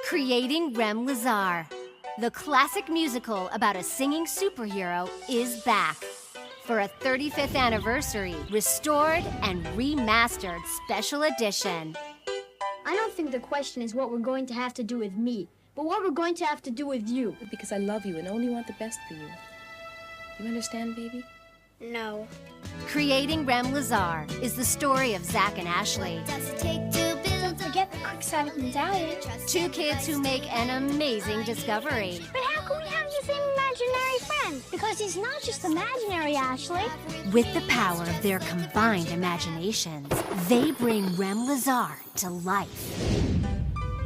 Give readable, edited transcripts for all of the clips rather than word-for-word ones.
Creating Rem Lezar. The classic musical about a singing superhero is back. For a 35th anniversary, restored and remastered special edition. I don't think the question is what we're going to have to do with me, but what we're going to have to do with you. Because I love you and only want the best for you. You understand, baby? No. Creating Rem Lezar is the story of Zach and Ashley, Don't forget the quick-sided medallion. two kids who make an amazing discovery. But how can we have the same imaginary friend? Because he's not just imaginary, Ashley. With the power of their combined imaginations, they bring Rem Lezar to life.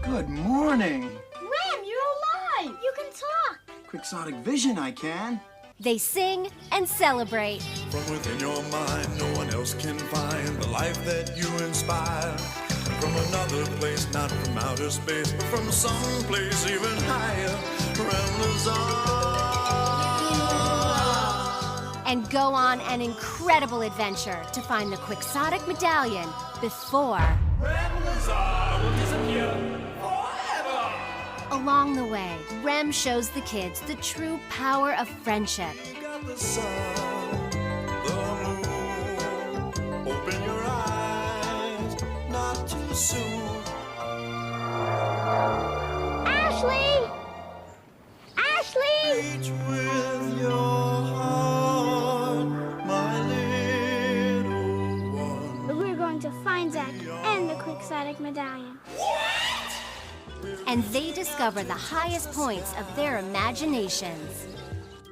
Good morning. Rem, you're alive! You can talk! Quixotic vision, I can. They sing and celebrate. From within your mind, no one else can find the life that you inspire. From another place, not from outer space, but from some place even higher. Rem Lezar. And go on an incredible adventure to find the Quixotic medallion before, Rem Lezar will disappear forever. along the way, Rem shows the kids the true power of friendship. You got the sun, the moon. Open your eyes, not too soon. Ashley! Ashley! Reach with your heart, my little one. We're going to find Zach and the quick-sided medallion. And they discover the highest points of their imaginations.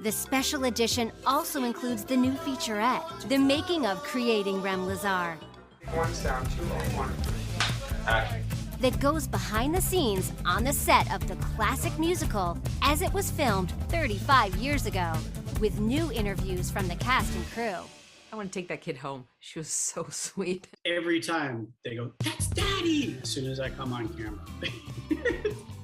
The special edition also includes the new featurette, The Making of Creating Rem Lezar, One's down, 2-1. Action. that goes behind the scenes on the set of the classic musical as it was filmed 35 years ago, with new interviews from the cast and crew. I want to take that kid home. She was so sweet. Every time they go, "That's Daddy!" as soon as I come on camera.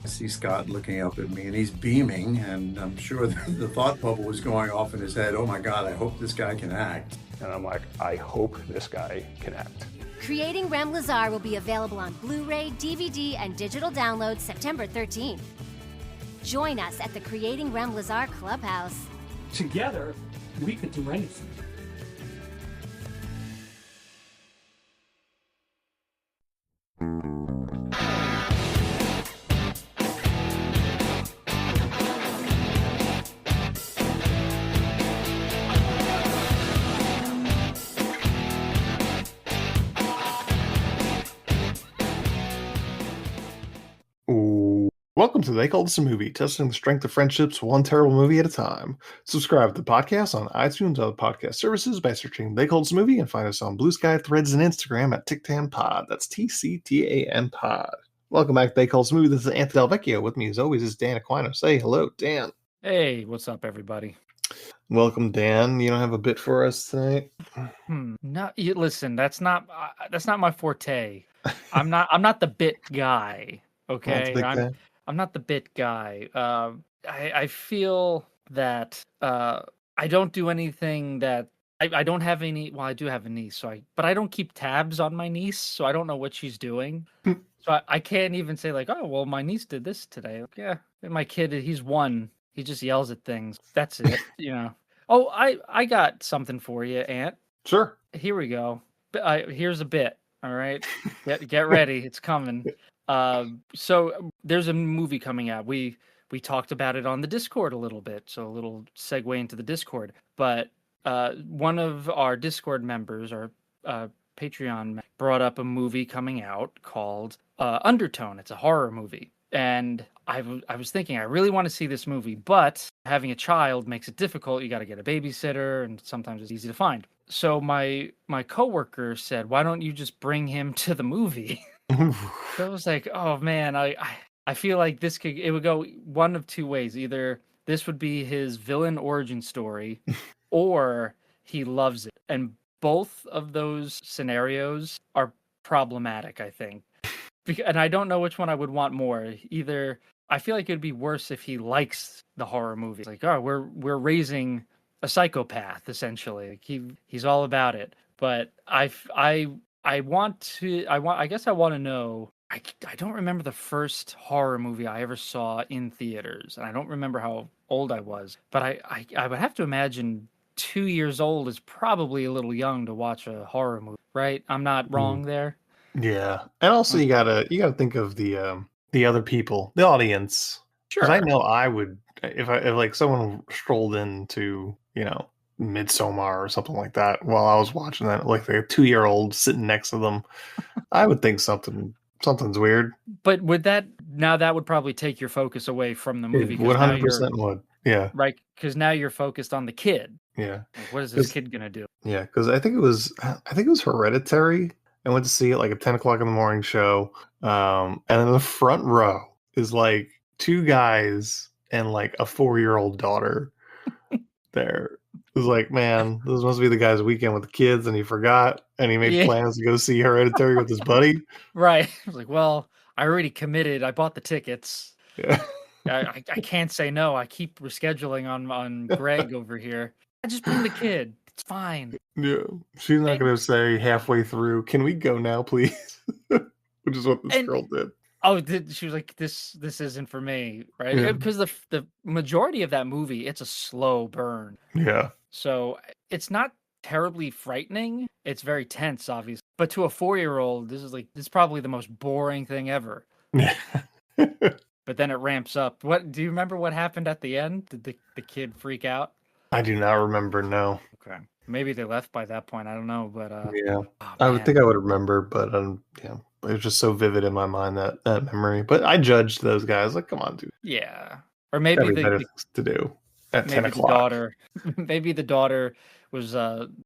I see Scott looking up at me and he's beaming, and I'm sure the thought bubble was going off in his head. Oh my God, I hope this guy can act. And I'm like, I hope this guy can act. Creating Rem Lezar will be available on Blu-ray, DVD, and digital download September 13th. Join us at the Creating Rem Lezar Clubhouse. Together, we could do anything. Welcome to They Called This a Movie, testing the strength of friendships one terrible movie at a time. Subscribe to the podcast on iTunes and other podcast services by searching They Called This a Movie, and find us on Blue Sky, Threads, and Instagram at TicTanPod. That's TCTAN Pod. Welcome back to They Called This a Movie. This is Anthony Del Vecchio. With me, as always, is Dan Aquino. Say hello, Dan. Hey, what's up, everybody? Welcome, Dan. You don't have a bit for us tonight? No, listen, that's not my forte. I'm not the bit guy. Okay, I'm not the bit guy. I feel that I don't do anything that I don't have any. Well, I do have a niece, but I don't keep tabs on my niece, so I don't know what she's doing. So I can't even say like, oh, well, my niece did this today. Like, yeah, my kid, he's one. He just yells at things. That's it, you know. Oh, I got something for you, Aunt. Sure. Here we go. Here's a bit. All right, get ready. It's coming. So there's a movie coming out. We talked about it on the Discord a little bit, so a little segue into the Discord. But one of our Discord members, our Patreon, brought up a movie coming out called Undertone. It's a horror movie, and I was thinking I really want to see this movie, but having a child makes it difficult. You got to get a babysitter, and sometimes it's easy to find. So my coworker said, "Why don't you just bring him to the movie?" So I was like, oh man, I feel like it would go one of two ways. Either this would be his villain origin story, or he loves it. And both of those scenarios are problematic, I think. And I don't know which one I would want more. Either I feel like it'd be worse if he likes the horror movie. Like, oh, we're raising a psychopath, essentially. Like he's all about it. But I guess I want to know I don't remember the first horror movie I ever saw in theaters, and I don't remember how old I was. But I would have to imagine 2 years old is probably a little young to watch a horror movie, right? I'm not wrong there. Yeah, and also you Okay. gotta think of the other people, the audience, because I Sure. know I would if like someone strolled into Midsommar or something like that while I was watching that, like a 2-year-old sitting next to them, I would think something's weird. But would that would probably take your focus away from the movie It because now 100% would. Yeah, right because now you're focused on the kid. yeah, Like, what is this because kid gonna do? I think it was Hereditary. I went to see it like a 10 o'clock in the morning show, and in the front row is like two guys and like a 4-year-old daughter there. It was like, man, this must be the guy's weekend with the kids, and he forgot, and he made Yeah, plans to go see Hereditary with his buddy. right. I was like, well, I already committed. I bought the tickets. Yeah, I can't say no. I keep rescheduling on Greg over here. I just bring the kid. It's fine. yeah. She's not And, gonna say halfway through, "Can we go now, please?" Which is what this and girl did. oh, she was like, this isn't for me, right? Yeah, Because the majority of that movie, it's a slow burn. yeah, So it's not terribly frightening. It's very tense, obviously. But to a 4-year-old, this is probably the most boring thing ever. yeah. But then it ramps up. What do you remember what happened at the end? Did the kid freak out? I do not remember. No. Okay. Maybe they left by that point. I don't know, but Yeah, oh I would man. think I would remember, but yeah, it was just so vivid in my mind that memory. But I judged those guys like, come on, dude, Yeah. Or maybe gotta be better things to do at ten maybe the o'clock. daughter maybe the daughter was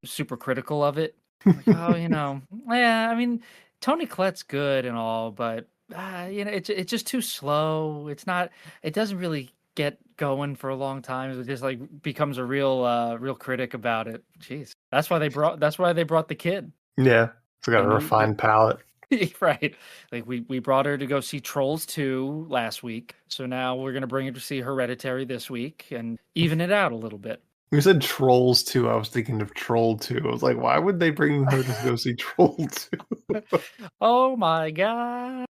super critical of it. Like, oh, yeah, I mean, Tony Collette's good and all, but it's just too slow. It doesn't really get going for a long time. It just like becomes a real critic about it. Jeez. That's why they brought the kid. Yeah, it's got a And refined palate. right. Like we brought her to go see Trolls 2 last week. So now we're gonna bring her to see Hereditary this week and even it out a little bit. You said Trolls 2. I was thinking of Troll 2. I was like, why would they bring her to go see Troll 2? Oh my god.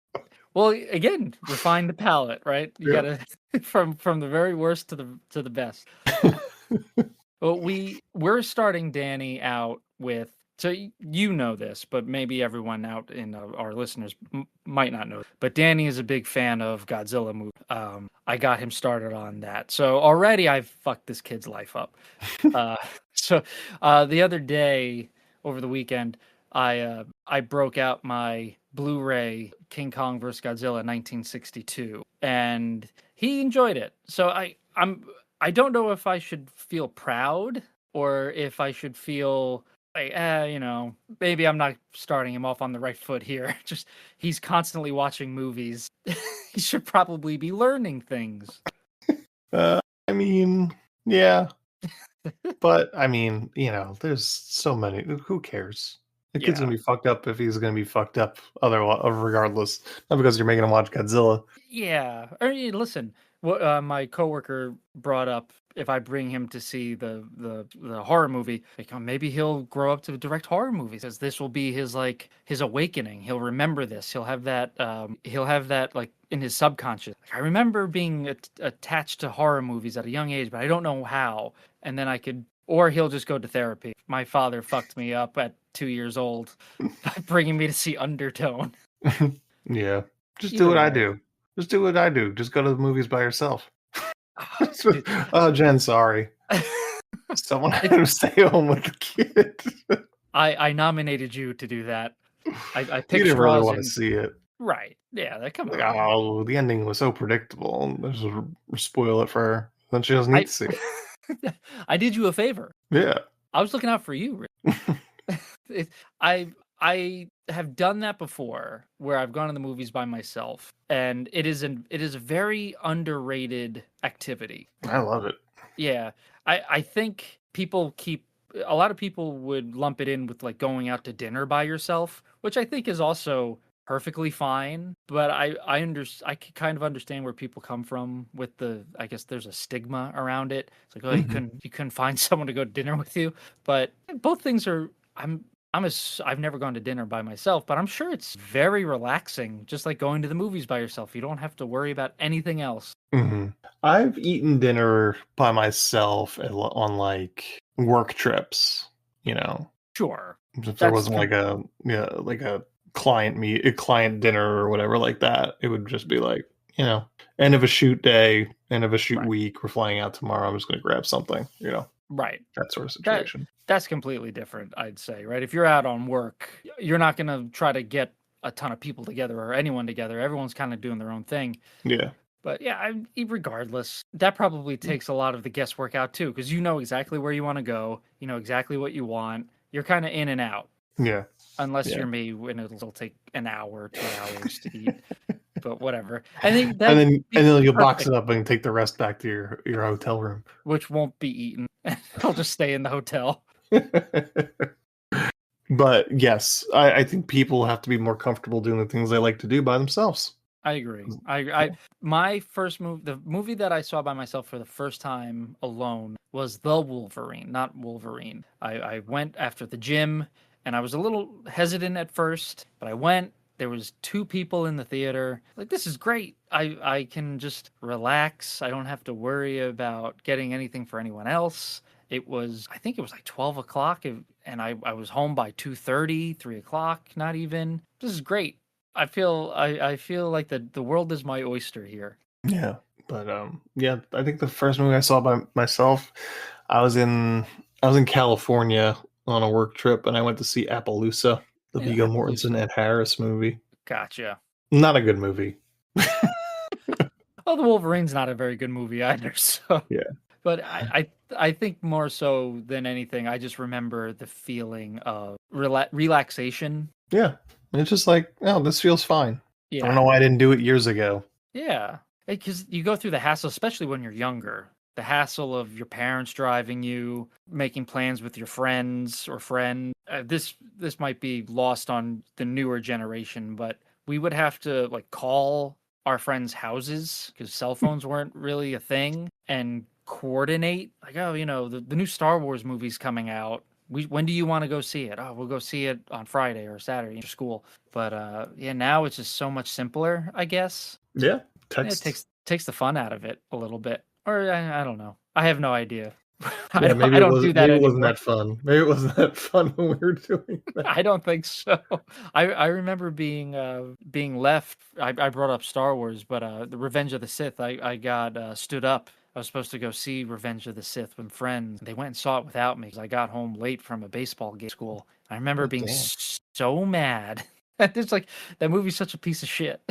Well, again, refine the palate, right? You Yeah. gotta from the very worst to the best. Well, we're starting Danny out with so you know this, but maybe everyone out in our listeners might not know. But Danny is a big fan of Godzilla movies. I got him started on that, so already I've fucked this kid's life up. Uh, so the other day over the weekend, I broke out my Blu-ray King Kong vs. Godzilla 1962, and he enjoyed it. So I don't know if I should feel proud or if I should feel like, maybe I'm not starting him off on the right foot here. Just he's constantly watching movies. He should probably be learning things. I mean, yeah, but I mean, there's so many. Who cares? The kid's Yeah. gonna be fucked up if he's gonna be fucked up. Regardless, not because you're making him watch Godzilla. Yeah. Listen, what my coworker brought up if I bring him to see the horror movie, like maybe he'll grow up to direct horror movies. As this will be his awakening. He'll remember this. He'll have that like in his subconscious. Like, I remember being attached to horror movies at a young age, but I don't know how. And then or he'll just go to therapy. My father fucked me up at 2 years old by bringing me to see Undertone. Yeah, just do Either what I way. do. Just do what I do. Just go to the movies by yourself. Ah, dude. Oh, Jen, sorry. Someone had to stay home with the kid. I nominated you to do that. I You picked didn't really straws want to and see it. right. Yeah, come Like, on. oh, the ending was so predictable. Let's just spoil it for her. Then she doesn't need to see it. I did you a favor. Yeah. I was looking out for you. Rick. I have done that before, where I've gone to the movies by myself, and it is a very underrated activity. I love it. Yeah, I think a lot of people would lump it in with like going out to dinner by yourself, which I think is also perfectly fine. But I can kind of understand where people come from with I guess there's a stigma around it. It's like, oh, you couldn't find someone to go to dinner with you. But both things are I've never gone to dinner by myself, but I'm sure it's very relaxing, just like going to the movies by yourself. You don't have to worry about anything else. Hmm. I've eaten dinner by myself on like work trips, you know. Sure. If there wasn't like a client dinner or whatever like that, it would just be like, end of a shoot day, end of a shoot Right. week, we're flying out tomorrow, I'm just gonna grab something, Right. that sort of situation. That's completely different, I'd say, right? If you're out on work, you're not going to try to get a ton of people together or anyone together. Everyone's kind of doing their own thing. Yeah. But yeah, regardless, that probably takes a lot of the guesswork out too, because you know exactly where you want to go, you know exactly what you want. You're kind of in and out. Yeah. Unless Yeah. you're me, when it'll take an hour, 2 hours to eat. But whatever. I think And then you'll box it up and take the rest back to your hotel room. Which won't be eaten. I'll just stay in the hotel. But yes, I think people have to be more comfortable doing the things they like to do by themselves. I agree. My first the movie that I saw by myself for the first time alone was The Wolverine, not Wolverine. I went after the gym, and I was a little hesitant at first, but I went. There was 2 people in the theater. Like, this is great. I can just relax. I don't have to worry about getting anything for anyone else. I think it was like 12 o'clock, and I was home by 2:30, 3 o'clock, not even. This is great. I feel like the world is my oyster here. Yeah. But yeah, I think the first movie I saw by myself, I was in California on a work trip, and I went to see Appaloosa, the Viggo Mortensen Ed Harris movie. Gotcha. Not a good movie. Well, The Wolverine's not a very good movie either. So yeah. But I think more so than anything, I just remember the feeling of relaxation. Yeah. It's just like, oh, this feels fine. Yeah. I don't know why I didn't do it years ago. Yeah. Because you go through the hassle, especially when you're younger. The hassle of your parents driving you, making plans with your friends or friend. This might be lost on the newer generation, but we would have to like call our friends' houses because cell phones weren't really a thing, and coordinate like, oh, the new Star Wars movie's coming out. When do you want to go see it? Oh, we'll go see it on Friday or Saturday after school. But yeah, now it's just so much simpler, I guess. Yeah, it takes the fun out of it a little bit. Or I don't know. I have no idea. Yeah, maybe it wasn't that fun. Maybe it wasn't that fun when we were doing that. I don't think so. I remember being left. I brought up Star Wars, but the Revenge of the Sith. I got stood up. I was supposed to go see Revenge of the Sith with friends. They went and saw it without me because I got home late from a baseball game school. I remember being so mad. It's like, that movie's such a piece of shit.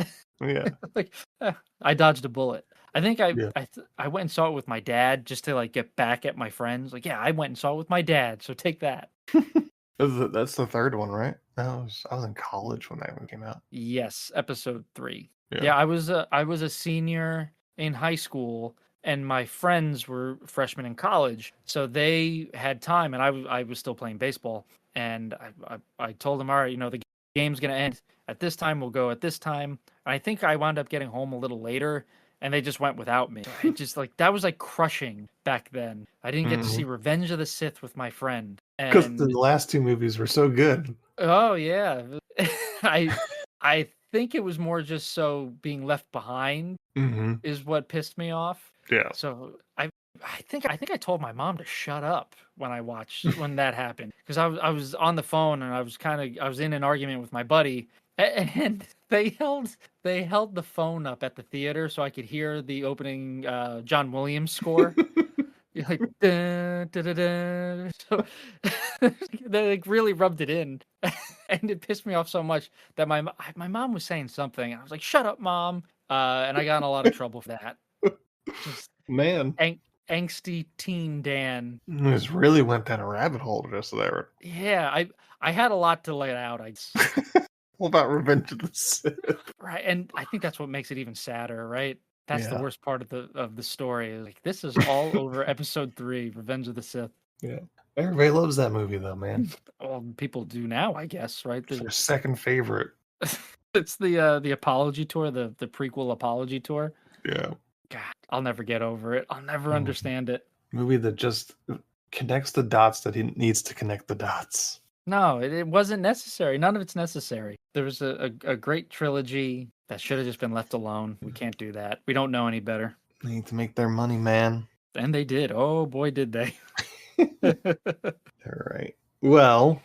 Yeah. Like, I dodged a bullet. I think I went and saw it with my dad just to like get back at my friends. Like, yeah, I went and saw it with my dad, so take that. That's the third one, right? I was in college when that one came out. Yes, episode 3. Yeah, I was a senior in high school, and my friends were freshmen in college, so they had time, and I was still playing baseball. And I told them, all right, the game's gonna end at this time. We'll go at this time. And I think I wound up getting home a little later, and they just went without me. It just like, that was like crushing back then. I didn't get to see Revenge of the Sith with my friend. Because the last 2 movies were so good. Oh yeah. I think it was more just so being left behind is what pissed me off. Yeah. So I think I told my mom to shut up when when that happened, because I was on the phone, and I was in an argument with my buddy, and they held the phone up at the theater so I could hear the opening John Williams score. Like, dun, dun, dun, dun. So they like really rubbed it in, and it pissed me off so much that my mom was saying something, and I was like, "Shut up, mom!" And I got in a lot of trouble for that. Just man, angsty teen Dan. Just really went down a rabbit hole just there. Yeah, I had a lot to lay out. What about Revenge of the Sith? Right, and I think that's what makes it even sadder, right? That's the worst part of the story. Like, this is all over episode 3, Revenge of the Sith. Yeah. Everybody loves that movie though, man. Well, people do now, I guess, right? It's their second favorite. It's the apology tour, the prequel apology tour. Yeah. God, I'll never get over it. I'll never understand it. Movie that just connects the dots that he needs to connect the dots. No, it wasn't necessary. None of it's necessary. There was a great trilogy that should have just been left alone. We can't do that. We don't know any better. They need to make their money, man. And they did. Oh boy, did they. All right. Well,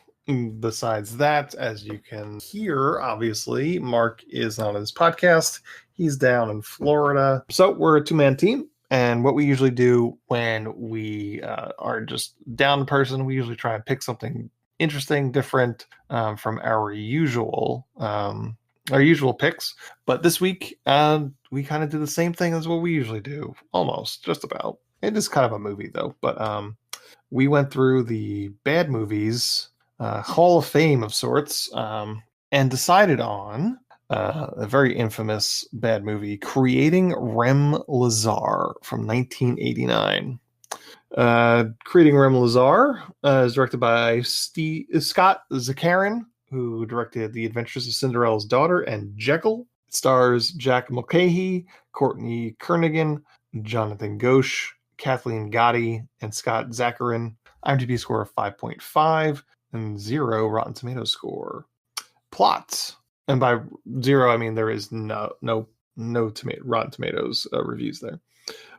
besides that, as you can hear, obviously, Mark is not on his podcast. He's down in Florida. So we're a two-man team. And what we usually do when we are just down in person, we usually try and pick something interesting, different from our usual picks. But this week, we kind of did the same thing as what we usually do, almost, just about. It is kind of a movie, though. But we went through the bad movies, Hall of Fame of sorts, and decided on a very infamous bad movie, Creating Rem Lezar from 1989. Creating Rem Lezar is directed by Scott Zakarin, who directed The Adventures of Cinderella's Daughter and Jekyll. It stars Jack Mulcahy, Courtney Kernigan, Jonathan Ghosh, Kathleen Gotti, and Scott Zakarin. IMDb score of 5.5 and 0 Rotten Tomatoes score. Plot. And by 0, I mean there is no Rotten Tomatoes reviews there.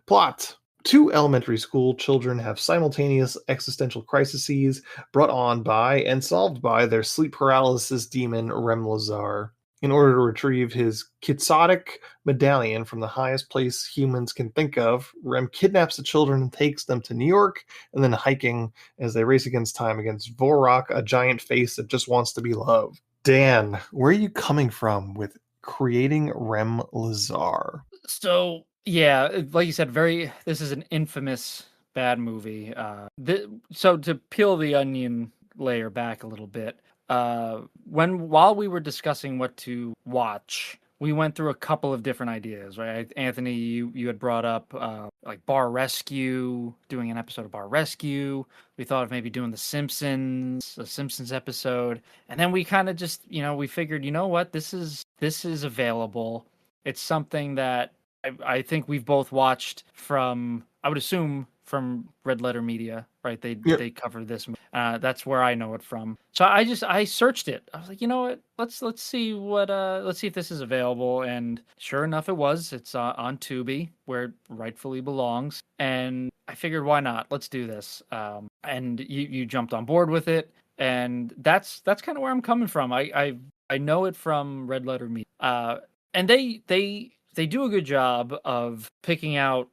Plot. 2 elementary school children have simultaneous existential crises brought on by and solved by their sleep paralysis demon, Rem Lezar. In order to retrieve his quixotic medallion from the highest place humans can think of, Rem kidnaps the children and takes them to New York, and then hiking as they race against time against Vorok, a giant face that just wants to be loved. Dan, where are you coming from with Creating Rem Lezar? So, yeah, like you said, this is an infamous bad movie. So to peel the onion layer back a little bit, while we were discussing what to watch, we went through a couple of different ideas, right? Anthony, you had brought up like Bar Rescue, doing an episode of Bar Rescue. We thought of maybe doing a Simpsons episode, and then we kind of just, we figured, you know what, this is available. It's something that I think we've both watched from, I would assume, from Red Letter Media, right? They cover this. That's where I know it from. So I searched it. I was like, you know what? Let's see if this is available. And sure enough, it was. It's on Tubi, where it rightfully belongs. And I figured, why not? Let's do this. And you jumped on board with it, and that's kind of where I'm coming from. I know it from Red Letter Media, and they do a good job of picking out,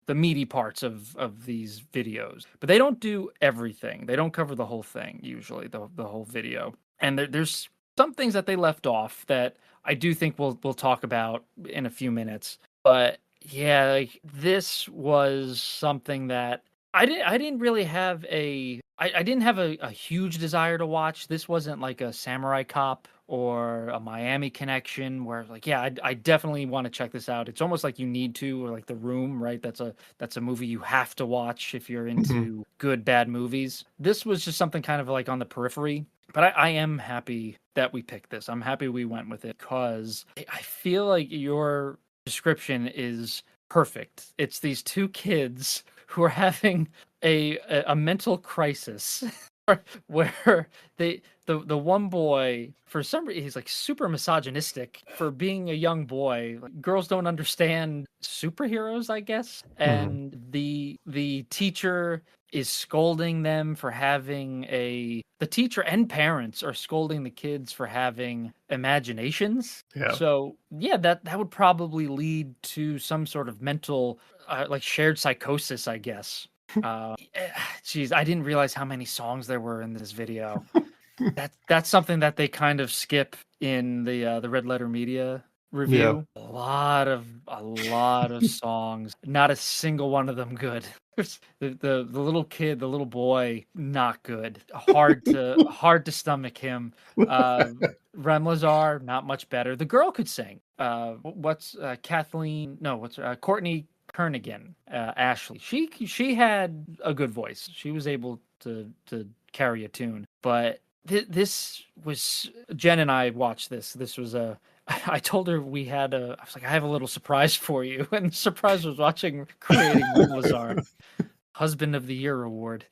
the meaty parts of these videos, but they don't do everything. They don't cover the whole thing, usually the whole video. And there's some things that they left off that I do think we'll talk about in a few minutes. But yeah, like, this was something that I didn't really have I didn't have a huge desire to watch. This wasn't like a Samurai Cop or a Miami Connection where, like, yeah, I definitely want to check this out. It's almost like you need to, or like The Room, right? That's a movie you have to watch if you're into good bad movies. This was just something kind of like on the periphery. But I am happy that we picked this. I'm happy we went with it because I feel like your description is perfect. It's these 2 kids who are having a mental crisis where the one boy, for some reason, he's like super misogynistic for being a young boy. Like, girls don't understand superheroes, I guess. And the teacher is scolding them for having the teacher and parents are scolding the kids for having imaginations. Yeah. So yeah, that would probably lead to some sort of mental, like shared psychosis, I guess. Geez, I didn't realize how many songs there were in this video. That's something that they kind of skip in the Red Letter Media review. Yeah. A lot of songs. Not a single one of them good. The little kid, the little boy, not good. Hard to stomach him. Rem Lezar, not much better. The girl could sing. Courtney Kernigan, Ashley. She had a good voice. She was able to carry a tune. But this was, Jen and I watched this. This was I told her I was like, I have a little surprise for you. And the surprise was watching Creating Rem Lezar, Husband of the Year award.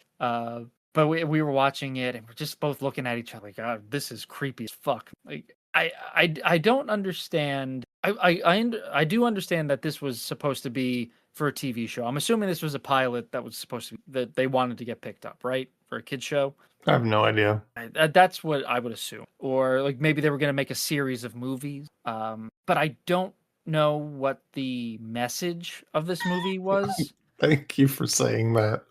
but we were watching it and we're just both looking at each other like, God, this is creepy as fuck. Like I don't understand. I do understand that this was supposed to be for a TV show. I'm assuming this was a pilot that was supposed to be, that they wanted to get picked up, right? For a kid show. I have no idea. That's what I would assume. Or like maybe they were going to make a series of movies. But I don't know what the message of this movie was. Thank you for saying that.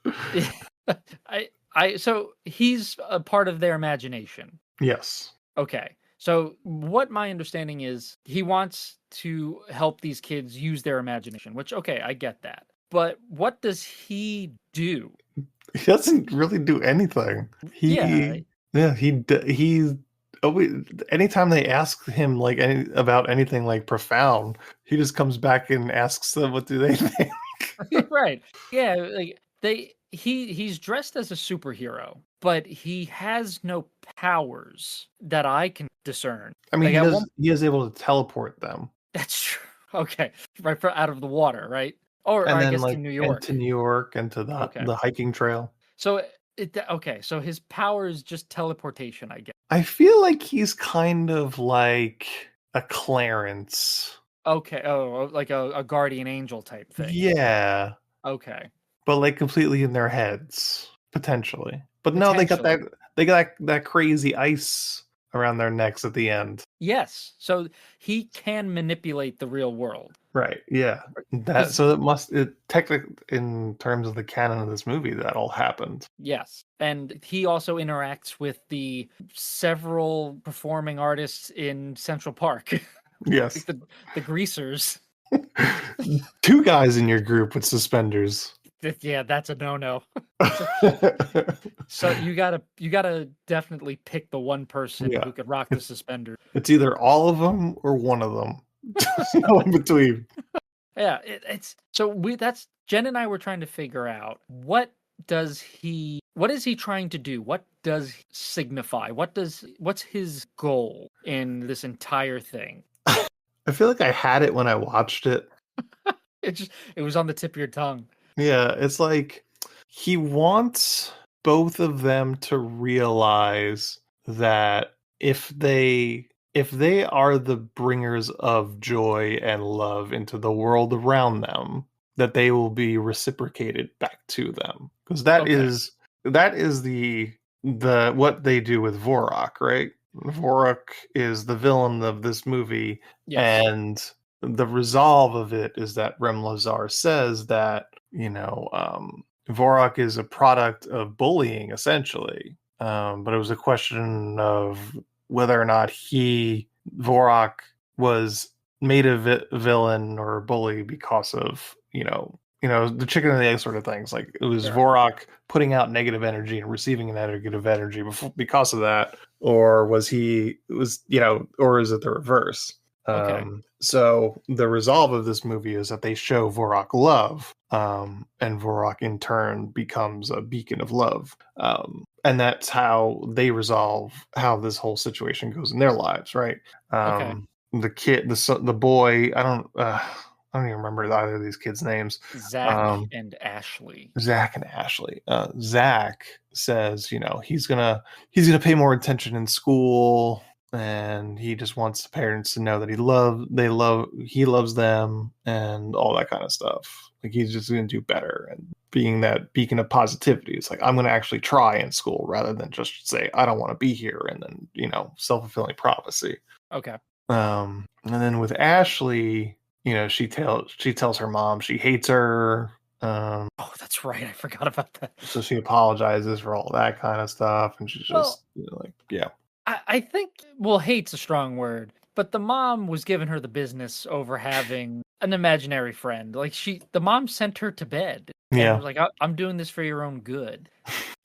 So he's a part of their imagination. Yes. Okay. So what my understanding is, he wants to help these kids use their imagination, which, okay, I get that. But what does he do? He doesn't really do anything. He anytime they ask him like about anything like profound, he just comes back and asks them what do they think. Right. Yeah, like he's dressed as a superhero, but he has no powers that I can discern. I mean, Like, he is able to teleport them. That's true. Okay. Right, out of the water, right? Or And I then guess like to New York. into New York and to the hiking trail. So so his power is just teleportation, I guess. I feel like he's kind of like a Clarence. Okay. Oh, like a guardian angel type thing. Yeah. Okay. But like completely in their heads, potentially. But no, they got that crazy ice around their necks at the end. Yes. So he can manipulate the real world. Right. Yeah. Technically in terms of the canon of this movie, that all happened. Yes. And he also interacts with the several performing artists in Central Park. Yes. Like the greasers. 2 guys in your group with suspenders. Yeah, that's a no-no. So you gotta definitely pick the one person who could rock the suspender. It's either all of them or one of them. No in between. Yeah, it's so that's Jen and I were trying to figure out what is he trying to do? What does he signify? What's his goal in this entire thing? I feel like I had it when I watched it. It was on the tip of your tongue. Yeah, it's like he wants both of them to realize that if they are the bringers of joy and love into the world around them, that they will be reciprocated back to them. Because that is the what they do with Vorok, right? Vorok is the villain of this movie, yes. And the resolve of it is that Rem Lezar says that, Vorok is a product of bullying, essentially. But it was a question of whether or not Vorok was made a villain or a bully because of, the chicken and the egg sort of things. Like it was Vorok putting out negative energy and receiving negative energy because of that, or or is it the reverse? So the resolve of this movie is that they show Vorok love, and Vorok in turn becomes a beacon of love. And that's how they resolve how this whole situation goes in their lives, right? The kid, the boy, I don't even remember either of these kids' names. Zach and Ashley. Zach and Ashley. Zach says, he's gonna pay more attention in school, and he just wants the parents to know that he loves them and all that kind of stuff. Like he's just gonna do better and being that beacon of positivity. It's like I'm gonna actually try in school rather than just say I don't want to be here and then self-fulfilling prophecy. Okay. And then with Ashley, she tells her mom she hates her. Oh, that's right. I forgot about that. So she apologizes for all that kind of stuff, and she's just yeah. I think, hate's a strong word, but the mom was giving her the business over having an imaginary friend. Like the mom sent her to bed. Yeah. Was like, I'm doing this for your own good.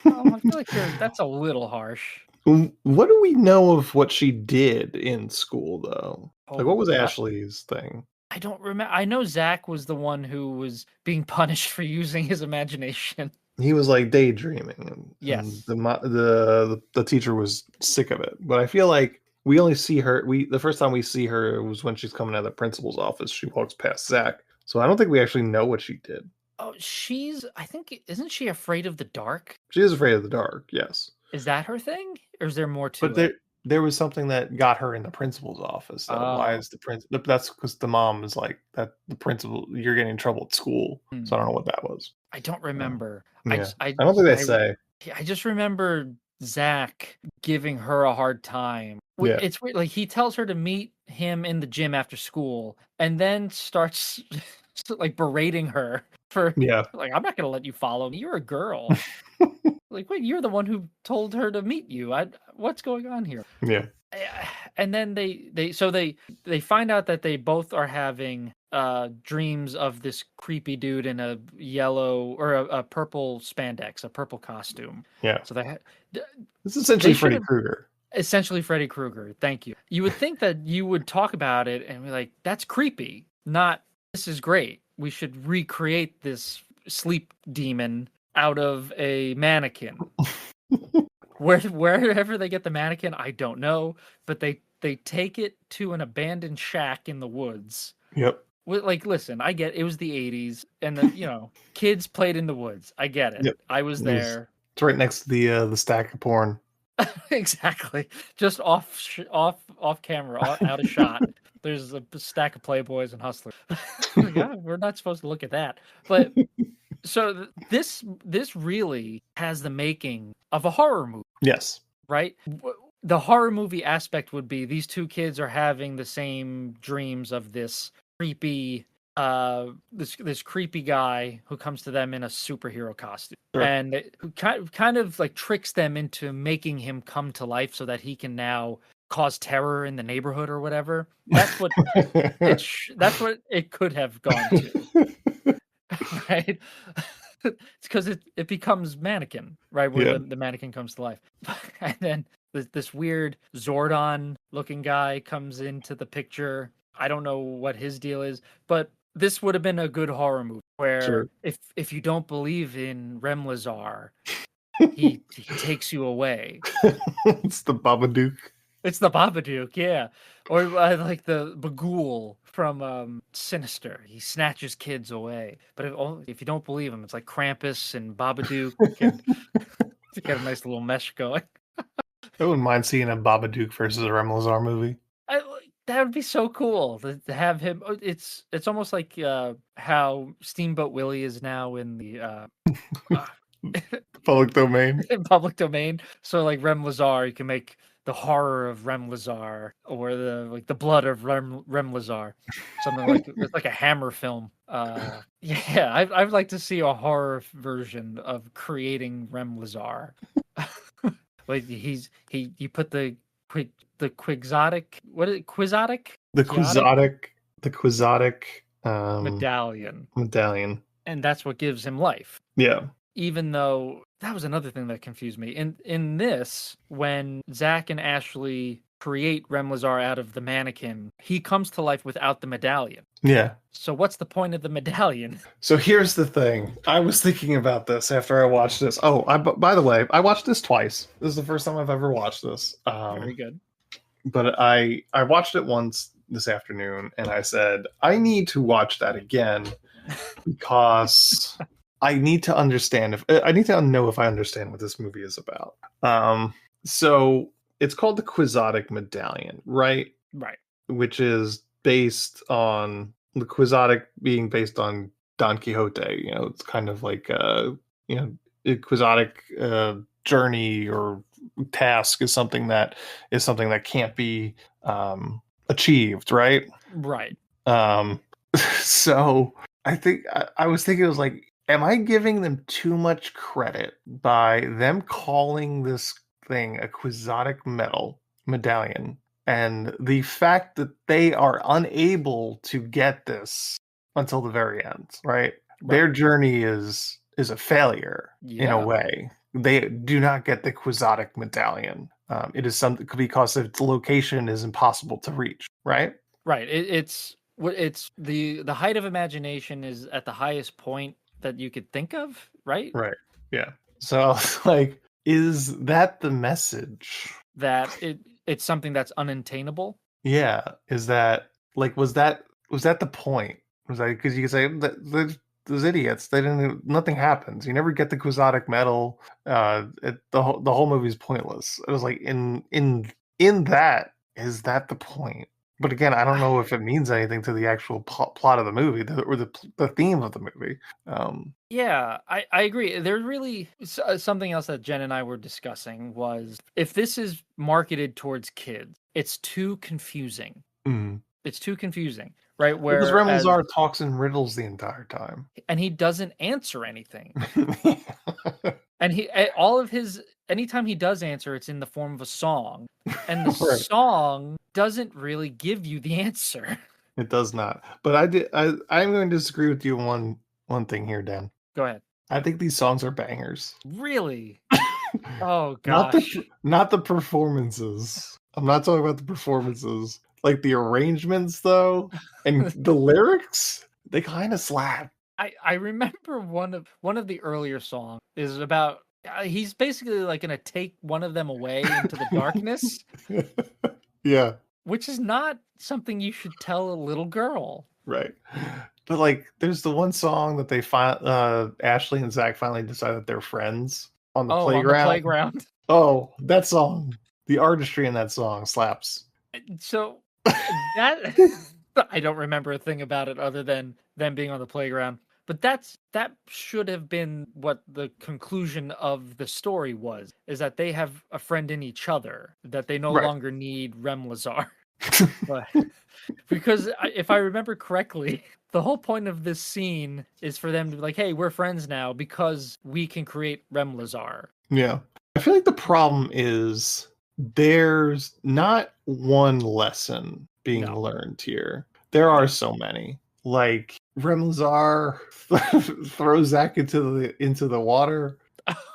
I feel like that's a little harsh. What do we know of what she did in school, though? What was Ashley's thing? I don't remember. I know Zach was the one who was being punished for using his imagination. He was like daydreaming, and yes, the teacher was sick of it. But I feel like we only see her. The first time we see her was when she's coming out of the principal's office. She walks past Zach, so I don't think we actually know what she did. Oh, I think, isn't she afraid of the dark? She is afraid of the dark, yes. Is that her thing? Or is there more But to it? there was something that got her in the principal's office, though. Why Oh. is the principal? That's because the mom is like that. The principal, you're getting in trouble at school. So I don't know what that was. I don't remember. Yeah, I don't think they say. I just remember Zach giving her a hard time. Yeah. It's weird. Like he tells her to meet him in the gym after school, and then starts like berating her for Yeah. like, I'm not gonna let you follow me. You're a girl. Like, wait, you're the one who told her to meet you. What's going on here? Yeah. And then they find out that they both are having dreams of this creepy dude in a yellow or a purple spandex, a purple costume. Yeah. So they It's essentially they Freddy should've- Krueger. essentially Freddy Krueger. Thank you. You would think that you would talk about it and be like, that's creepy. Not, this is great. We should recreate this sleep demon out of a mannequin. Wherever they get the mannequin, I don't know, but they take it to an abandoned shack in the woods. Yep. Like, listen, I get it was the 80s, and the kids played in the woods. I get it. Yep. I was there. It's right next to the stack of porn. Exactly. Just off camera, out of shot. There's a stack of Playboys and Hustlers. Yeah, we're not supposed to look at that, but. So this really has the making of a horror movie. Yes. Right? The horror movie aspect would be these two kids are having the same dreams of this creepy this creepy guy who comes to them in a superhero costume. Sure. And who kind of like tricks them into making him come to life so that he can now cause terror in the neighborhood or whatever. That's what that's what it could have gone to. Right? It's because it becomes mannequin, right? Where the mannequin comes to life. And then this weird Zordon looking guy comes into the picture. I don't know what his deal is, but this would have been a good horror movie where Sure. if you don't believe in Rem Lezar, he takes you away. It's the Babadook. It's the Babadook, yeah. Or like the Bagul from Sinister. He snatches kids away. But if you don't believe him, it's like Krampus and Babadook. And to get a nice little mesh going. I wouldn't mind seeing a Babadook versus a Rem Lezar movie. That would be so cool to have him. It's almost like how Steamboat Willie is now in the Public domain. in public domain. So like Rem Lezar, you can make the horror of Rem Lezar or the blood of Rem Lezar, something like it's like a Hammer film. Yeah, I'd like to see a horror version of Creating Rem Lezar. Like you put the quixotic, what is it, quixotic? The quixotic medallion. And that's what gives him life. Yeah. Even though that was another thing that confused me. In this, when Zach and Ashley create Rem Lezar out of the mannequin, he comes to life without the medallion. Yeah. So what's the point of the medallion? So here's the thing. I was thinking about this after I watched this. Oh, by the way, I watched this twice. This is the first time I've ever watched this. Very good. But I watched it once this afternoon, and I said, I need to watch that again because I need to understand I need to know if I understand what this movie is about. So it's called the Quixotic Medallion, right? Right. Which is based on the Quixotic being based on Don Quixote. It's kind of like a Quixotic journey or task is something that can't be achieved, right? Right. So I think I was thinking, it was like, am I giving them too much credit by them calling this thing a Quixotic medallion, and the fact that they are unable to get this until the very end, right? Their journey is a failure in a way. They do not get the Quixotic medallion. It is something because its location is impossible to reach, right? Right. It's the height of imagination is at the highest point that you could think of, right? Right. Yeah. So like, is that the message? That it's something that's unattainable? Yeah. Is that like, was that the point? Was that because you could say that those idiots. They didn't. Nothing happens. You never get the quixotic medal. The whole movie's pointless. It was like in that, is that the point? But again, I don't know if it means anything to the actual plot of the movie or the theme of the movie. Yeah, I agree. There's really something else that Jen and I were discussing was if this is marketed towards kids, it's too confusing. Mm. It's too confusing, right? Because Rem Lezar talks in riddles the entire time, and he doesn't answer anything. And all of his anytime he does answer, it's in the form of a song, and the Right. song doesn't really give you the answer. It does not. But I'm going to disagree with you on one thing here, Dan. Go ahead. I think these songs are bangers. Really? Oh gosh. Not the performances. I'm not talking about the performances. Like the arrangements though, and the lyrics, they kind of slap. I remember one of the earlier songs is about he's basically like gonna take one of them away into the darkness. Yeah. Which is not something you should tell a little girl. Right. But like there's the one song that they Ashley and Zach finally decide that they're friends on the playground. On the playground. Oh, that song. The artistry in that song slaps. So that I don't remember a thing about it other than them being on the playground. But that should have been what the conclusion of the story was, is that they have a friend in each other, that they no longer need Rem Lezar. But because if I remember correctly, the whole point of this scene is for them to be like, hey, we're friends now because we can create Rem Lezar. Yeah. I feel like the problem is there's not one lesson being learned here. There are so many. Like Rem Lezar throws Zach into the water.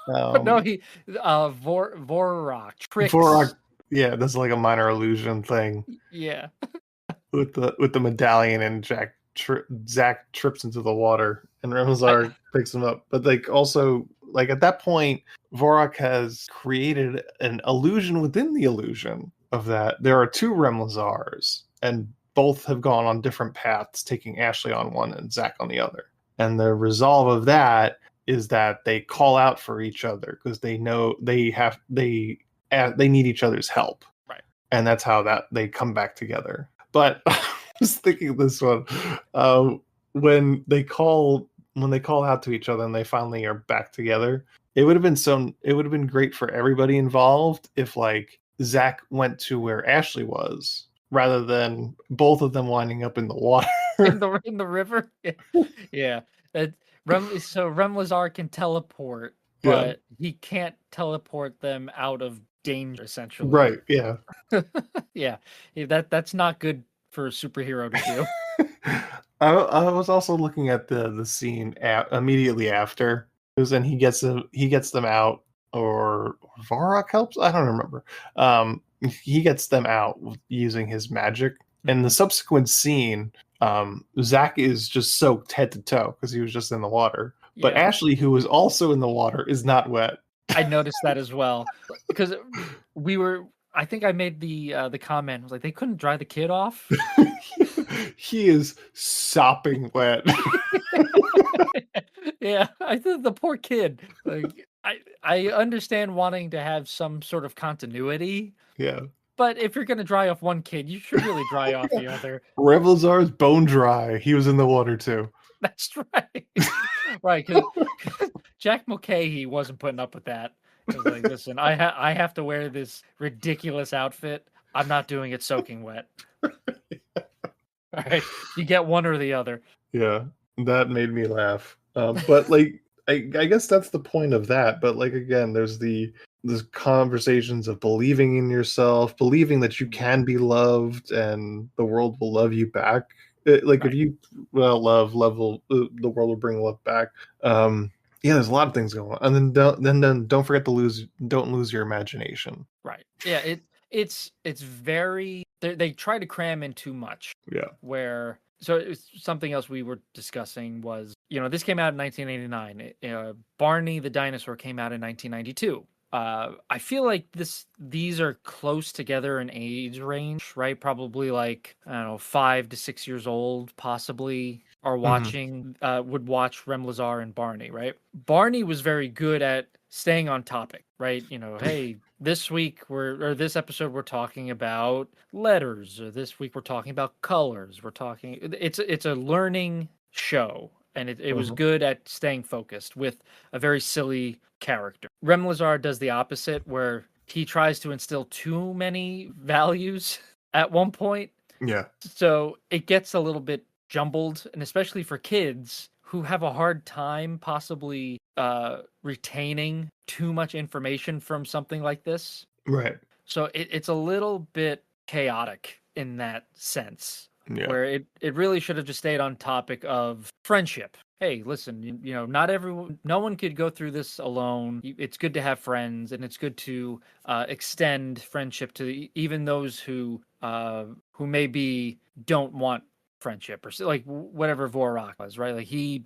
No, he Vorak tricks. Vorak, yeah, that's like a minor illusion thing. Yeah. With the medallion, and Zach trips into the water and Rem Lezar picks him up. But like also like at that point, Vorak has created an illusion within the illusion of that there are two Rem Lezars, and both have gone on different paths, taking Ashley on one and Zach on the other. And the resolve of that is that they call out for each other because they know they need each other's help. Right. And that's how that they come back together. But I was thinking this one, when they call out to each other and they finally are back together, it would have been great for everybody involved if like Zach went to where Ashley was, rather than both of them winding up in the water. in the river. Yeah. Rem Lezar can teleport, but he can't teleport them out of danger, essentially. Right, yeah. Yeah. That's not good for a superhero to do. I was also looking at the scene immediately after, because then he gets them out, or Varrock helps. I don't remember. He gets them out using his magic. And the subsequent scene, Zach is just soaked head to toe because he was just in the water. But Ashley, who was also in the water, is not wet. I noticed that as well, because I think I made the comment, was like, they couldn't dry the kid off. He is sopping wet. Yeah, I think the poor kid. Like, I understand wanting to have some sort of continuity. Yeah. But if you're going to dry off one kid, you should really dry off the other. Rem Lezar's bone dry. He was in the water too. That's right. Right, because Jack Mulcahy wasn't putting up with that. He was like, listen, I have to wear this ridiculous outfit. I'm not doing it soaking wet. All right, you get one or the other. Yeah, that made me laugh. But like, I guess that's the point of that. But like again, there's conversations of believing in yourself, believing that you can be loved, and the world will love you back. If you love, the world will bring love back. Yeah, there's a lot of things going on, and then don't forget to don't lose your imagination. Right. Yeah. It's very they try to cram in too much. Yeah. So it's something else we were discussing was, this came out in 1989. Barney the Dinosaur came out in 1992. I feel like these are close together in age range, right? Probably like, I don't know, 5 to 6 years old, possibly, are watching, would watch Rem Lezar and Barney, right? Barney was very good at staying on topic, right? You know, hey, this week or this episode we're talking about letters, or this week we're talking about colors. It's a learning show, and it was good at staying focused with a very silly character. Rem Lezar does the opposite, where he tries to instill too many values at one point. Yeah. So it gets a little bit jumbled, and especially for kids who have a hard time possibly retaining too much information from something like this. Right. So it's a little bit chaotic in that sense, Yeah. where it really should have just stayed on topic of friendship. Hey, listen, you know, no one could go through this alone. It's good to have friends, and it's good to extend friendship to even those who maybe don't want friendship, or like whatever Vorak was, right? Like he's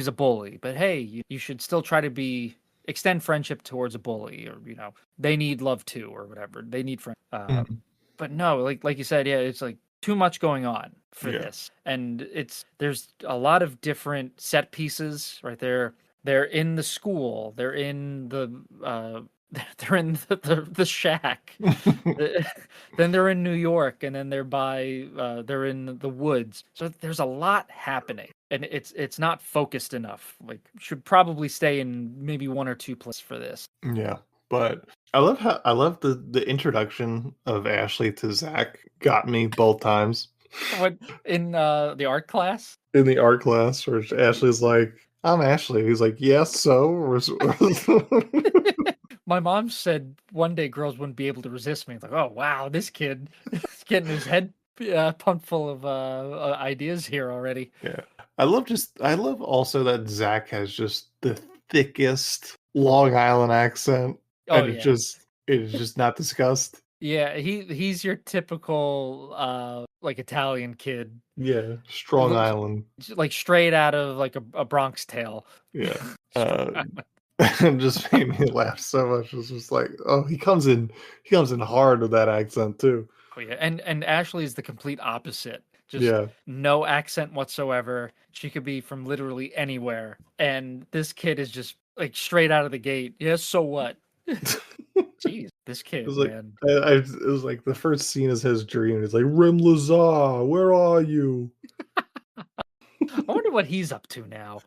a bully, but hey, you should still try to extend friendship towards a bully, or you know, they need love too, or whatever, they need friends. But no, like you said, yeah, it's like too much going on for this, and there's a lot of different set pieces, right? They're in the school, they're in the they're in the shack. Then they're in New York, and then they're in the woods. So there's a lot happening, and it's not focused enough. Like, should probably stay in maybe one or two places for this. Yeah, but I love the introduction of Ashley to Zach got me both times. What, in the art class? In the art class, where Ashley's like, "I'm Ashley." He's like, "Yes, so." My mom said one day girls wouldn't be able to resist me. It's like, oh wow, this kid is getting his head pumped full of ideas here already. Yeah, I love also that Zach has just the thickest Long Island accent, and it is just not discussed. Yeah, he's your typical like Italian kid. Yeah, Strong Island, like straight out of like a Bronx Tale. Yeah. It just made me laugh so much. It was just like, oh, he comes in hard with that accent too. Oh yeah, and Ashley is the complete opposite. Just no accent whatsoever. She could be from literally anywhere, and this kid is just like straight out of the gate. Yes, so what? Jeez, this kid, it was like, man. It was like the first scene is his dream. It's like, Rem Lezar, where are you? I wonder what he's up to now.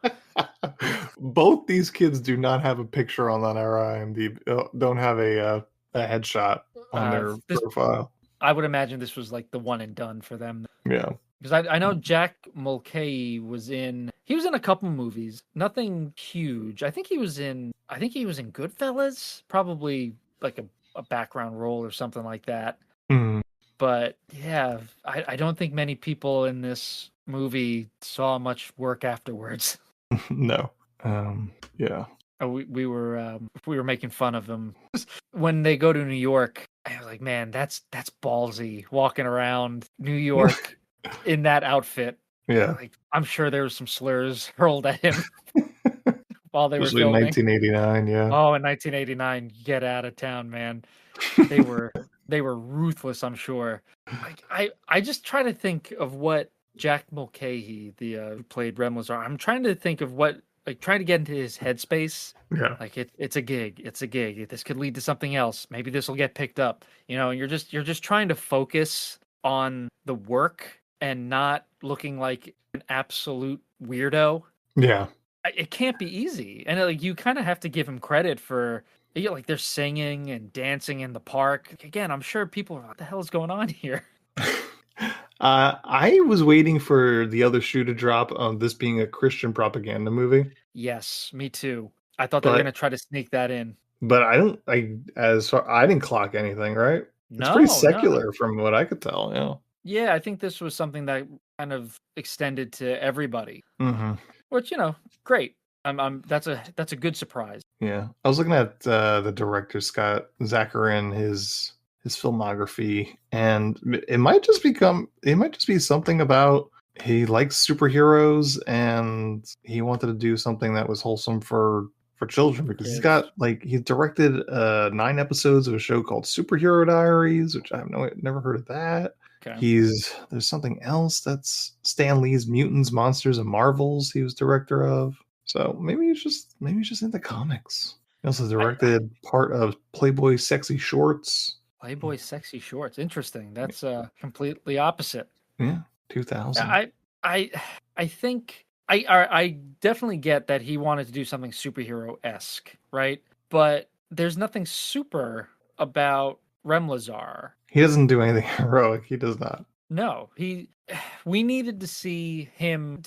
Both these kids do not have a picture on our IMDb. Don't have a headshot on their profile. I would imagine this was like the one and done for them. Yeah, because I know Jack Mulcahy was in a couple movies, nothing huge. I think he was in Goodfellas, probably like a background role or something like that. But yeah, I don't think many people in this movie saw much work afterwards. No. Yeah. We were making fun of them when they go to New York. I was like, man, that's ballsy, walking around New York in that outfit. Yeah. Like, I'm sure there was some slurs hurled at him while they were filming. 1989, yeah. Oh, in 1989, get out of town, man. They were ruthless, I'm sure. Like, I just try to think of what Jack Mulcahy, who played Rem Lezar, I'm trying to think of what, like, trying to get into his headspace. Yeah. Like, it's a gig. It's a gig. This could lead to something else. Maybe this will get picked up. You know, you're just trying to focus on the work and not looking like an absolute weirdo. Yeah. It can't be easy. And like, you kind of have to give him credit for, like, they're singing and dancing in the park. Again, I'm sure people are like, what the hell is going on here? I was waiting for the other shoe to drop on this being a Christian propaganda movie. Yes, me too. I thought they were going to try to sneak that in. But I didn't clock anything, right? It's pretty secular from what I could tell. Yeah. Yeah, I think this was something that kind of extended to everybody. Mm-hmm. Which, you know, great. That's a good surprise. Yeah, I was looking at the director Scott Zacharin, his filmography, and it might just be something about he likes superheroes and he wanted to do something that was wholesome for for children because he's Kids. got he directed 9 episodes of a show called Superhero Diaries, which I've never heard of that. Okay. There's something else that's Stan Lee's Mutants, Monsters, and Marvels. He was director of. So maybe he's just into comics. He also directed part of Playboy Sexy Shorts. Playboy Sexy Shorts. Interesting. That's completely opposite. Yeah, 2000. I think I definitely get that he wanted to do something superhero-esque, right? But there's nothing super about Rem Lezar. He doesn't do anything heroic. He does not. No, we needed to see him.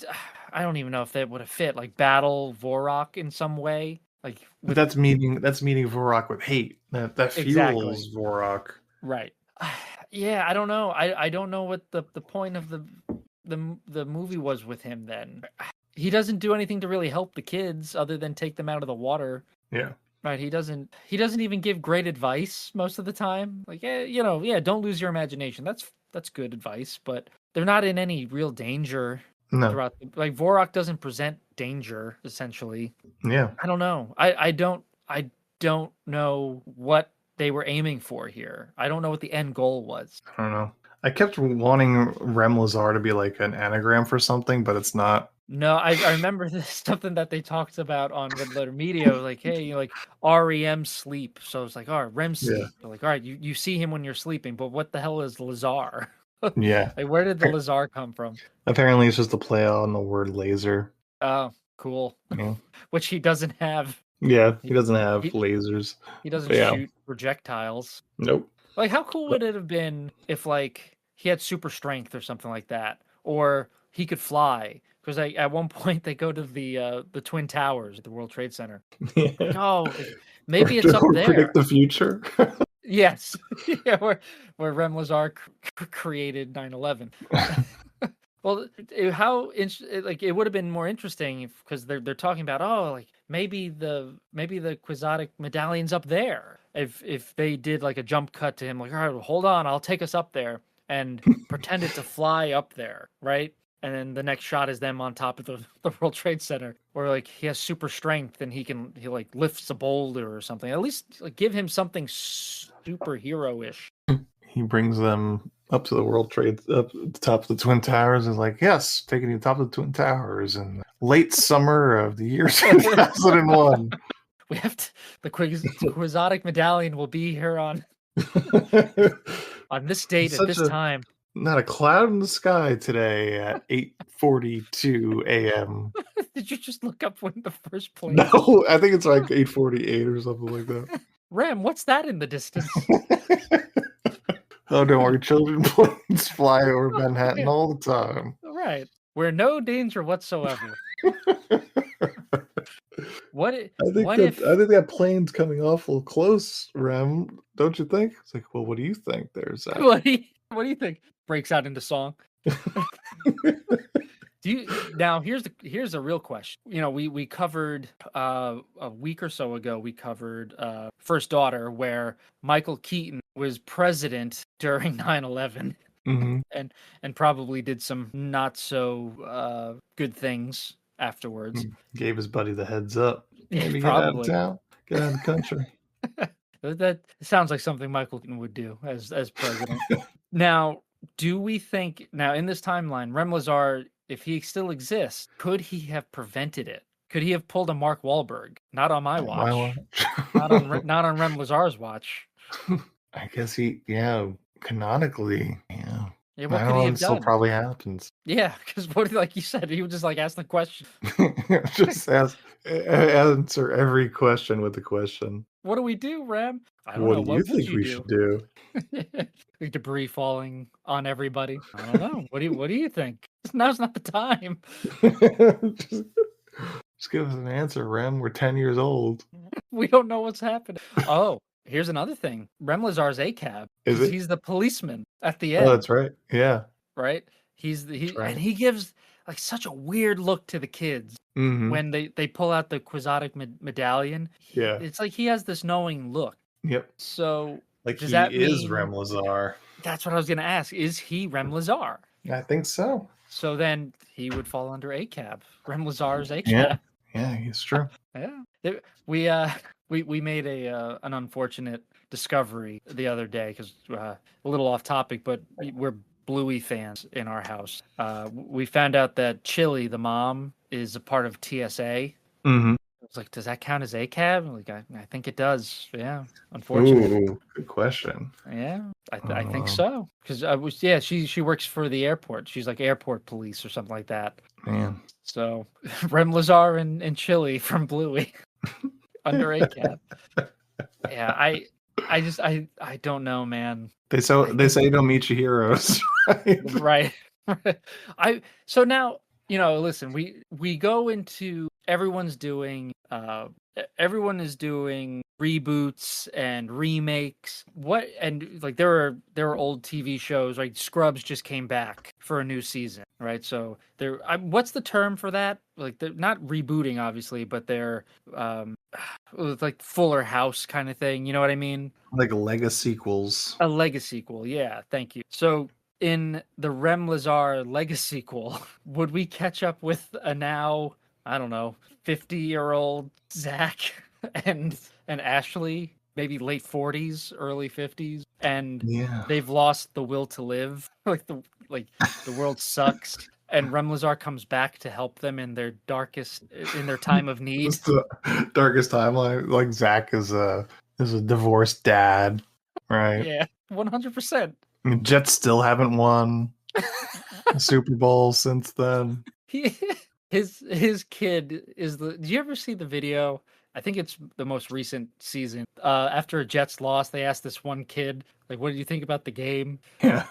I don't even know if that would have fit, like battle Vorok in some way. Like But that's meeting Vorok with hate. That Exactly. fuels Vorok. Right. Yeah, I don't know. I don't know what the point of the movie was with him then. He doesn't do anything to really help the kids other than take them out of the water. Yeah. Right, he doesn't even give great advice most of the time. Like, don't lose your imagination. That's good advice, but they're not in any real danger throughout. Like Vorok doesn't present danger essentially. Yeah. I don't know. I don't know what they were aiming for here. I don't know what the end goal was. I don't know. I kept wanting Rem Lezar to be like an anagram for something, but it's not. No, I remember this something that they talked about on Red Letter Media, like, hey, like REM sleep. So it's like, all right, REM sleep. Yeah. Like, all right, you see him when you're sleeping, but what the hell is Lezar? Yeah. Like, where did the Lezar come from? Apparently, it's just a play on the word laser. Oh, cool. Yeah. Which he doesn't have. Yeah, he doesn't have lasers. He doesn't But yeah. shoot projectiles. Nope. Like, how cool would it have been if, like, he had super strength or something like that, or he could fly? Because at one point they go to the Twin Towers at the World Trade Center. Yeah. Like, oh, maybe it's up there. Predict the future. Yes, yeah, where Rem Lezar created 9/11. Well, it would have been more interesting because they're talking about like maybe the Quixotic medallion's up there. If they did like a jump cut to him, like, all right, well, hold on, I'll take us up there and pretend it to fly up there, right? And then the next shot is them on top of the World Trade Center, where like he has super strength and he like lifts a boulder or something. At least like give him something superhero-ish. He brings them up to up to the top of the Twin Towers and is like, yes, taking you to the top of the Twin Towers in late summer of the year 2001. We have the Quixotic medallion will be here on this date at this time. Not a cloud in the sky today at 8:42 a.m. Did you just look up when the first plane? No, I think it's like 8:48 or something like that. Rem, what's that in the distance? Oh, don't worry, children planes fly over Manhattan all the time. Right, we're no danger whatsoever. I think that plane's coming awful close, Rem. Don't you think? It's like, well, what do you think? There's that. What do you think? Breaks out into song. Now here's a real question. You know, we covered a week or so ago. We covered First Daughter, where Michael Keaton was president during 9/11, mm-hmm. and probably did some not so good things afterwards. Gave his buddy the heads up. Maybe get out of town, get out of the country. That sounds like something Michael Keaton would do as president. Now, do we think in this timeline, Rem Lezar, if he still exists, could he have prevented it? Could he have pulled a Mark Wahlberg? Not on my watch. not on Rem Lezar's watch. I guess canonically, yeah. Yeah, what could he have still done? Probably happens. Yeah, because like you said, he would just like ask the question. Just answer every question with a question. What do we do, Rem? I don't what know. Do you think we should do? Debris falling on everybody. I don't know. What do you think? Now's not the time. Just give us an answer, Rem. We're 10 years old. We don't know what's happening. Oh, here's another thing. Rem Lezar's ACAB. He's the policeman at the end. Oh, that's right. Yeah. Right? And he gives like such a weird look to the kids when they pull out the Quixotic medallion. Yeah. It's like he has this knowing look. Yep. So like does he that is mean, Rem Lezar. That's what I was going to ask. Is he Rem Lezar? I think so. So then he would fall under ACAB. Rem Lezar's ACAB. Yeah, he's true. Yeah. We made an unfortunate discovery the other day because a little off topic, but we're Bluey fans in our house. We found out that Chili, the mom, is a part of TSA. Mm-hmm. I was like, does that count as ACAB? Like, I think it does. Yeah, unfortunately. Ooh, good question. Yeah, I think Oh, so. Because she works for the airport. She's like airport police or something like that. man. So Rem Lezar and Chili from Bluey under ACAB. Yeah, I don't know, man. They say don't meet your heroes. Right? Right. So now, listen, we go into everyone is doing reboots and remakes. Like there are old TV shows, like Scrubs just came back for a new season, right? So what's the term for that? Like they're not rebooting obviously, but they're like Fuller House kind of thing, you know what I mean? Like legacy sequels. A legacy sequel, yeah, thank you. So in the Rem Lezar legacy sequel, would we catch up with a now, I don't know, 50-year-old Zach and Ashley, maybe late 40s, early 50s, and Yeah. they've lost the will to live, like the world sucks, and Rem Lezar comes back to help them in their time of need. It's the darkest timeline. Like Zach is a divorced dad, right? Yeah, 100%. I mean, Jets still haven't won a Super Bowl since then. His kid is the. Did you ever see the video? I think it's the most recent season. After a Jets loss, they asked this one kid, like, "What did you think about the game?" Yeah.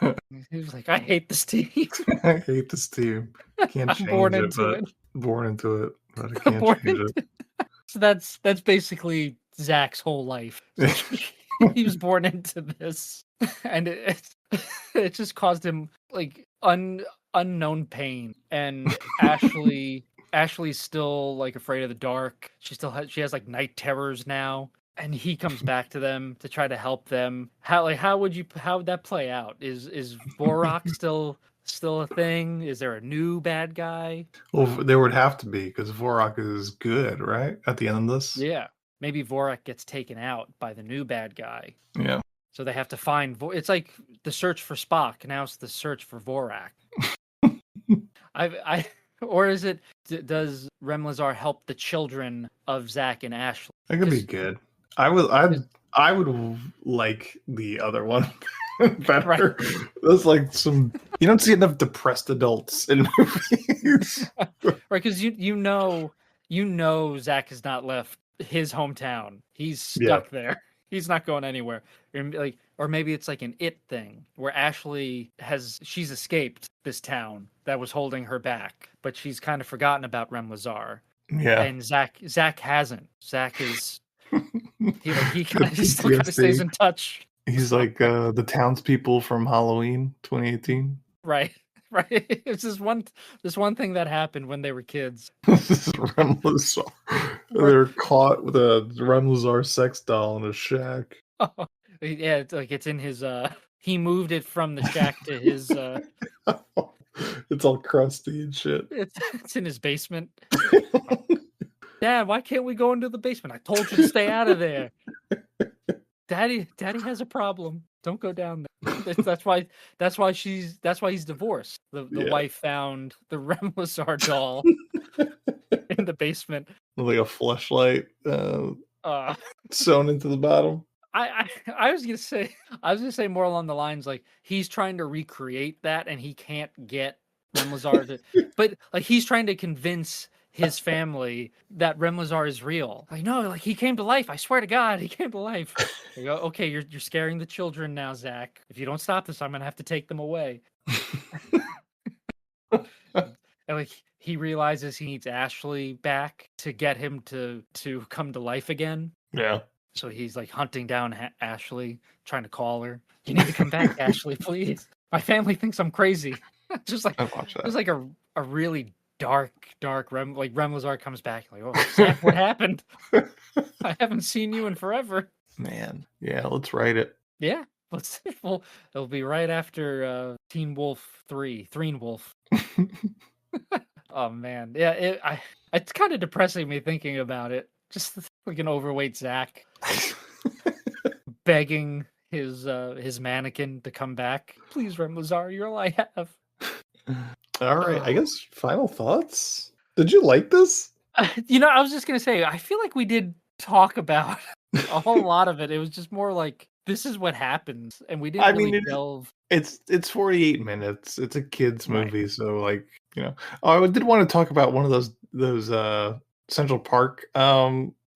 He was like, "I hate this team. I hate this team. Can't I'm change born it, into but it. born into it, but I I'm can't born change into it." So that's basically Zach's whole life. He was born into this, and it just caused him like unknown pain. And Ashley's still like afraid of the dark. She has like night terrors now, and he comes back to them to try to help them. How would that play out? Is Vorak still a thing? Is there a new bad guy? Well, there would have to be because Vorak is good, right? At the end of this, Yeah, maybe Vorak gets taken out by the new bad guy. yeah. So they have to find. It's like the search for Spock. Now it's the search for Vorak. Or is it? Does Rem Lezar help the children of Zach and Ashley? That could be good. I would like the other one better. Right. That's like you don't see enough depressed adults in movies. Right, because you know Zach has not left his hometown. He's stuck there. He's not going anywhere. Or maybe it's like an It thing where Ashley she's escaped this town that was holding her back, but she's kind of forgotten about Rem Lezar. Yeah. And Zach hasn't. Zach is he kind of still kind of stays in touch. He's like the townspeople from Halloween 2018. Right. It's this one thing that happened when they were kids. This is Rem Lezar. They're caught with a Rem Lezar sex doll in a shack. Oh, yeah, it's in his he moved it from the shack to his It's all crusty and shit. It's in his basement. Dad, why can't we go into the basement? I told you to stay out of there. Daddy has a problem. Don't go down there. That's why he's divorced. The wife found the Rem Lezar doll in the basement. Like a fleshlight sewn into the bottom. I was gonna say more along the lines like he's trying to recreate that and he can't get Rem Lezar to, but like he's trying to convince his family that Rem Lezar is real. Like no, like he came to life. I swear to God, he came to life. They go, okay, you're scaring the children now, Zach. If you don't stop this, I'm gonna have to take them away. And like he realizes he needs Ashley back to get him to come to life again. Yeah. So he's like hunting down Ashley, trying to call her. You need to come back, Ashley, please. My family thinks I'm crazy. Just like a really dark Rem Lezar comes back like, oh, Zach, what happened? I haven't seen you in forever. Man, yeah, let's write it. Yeah, it'll be right after Teen Wolf 3, Threen Wolf. Oh man, yeah, it's kind of depressing me thinking about it. Just like an overweight Zach begging his mannequin to come back. Please, Rem Lezar, you're all I have. All right, I guess final thoughts. Did you like this? I was just gonna say, I feel like we did talk about a whole lot of it. It was just more like this is what happens, and we didn't really delve. It's 48 minutes. It's a kids Right. movie, so like Oh, I did want to talk about one of those Central Park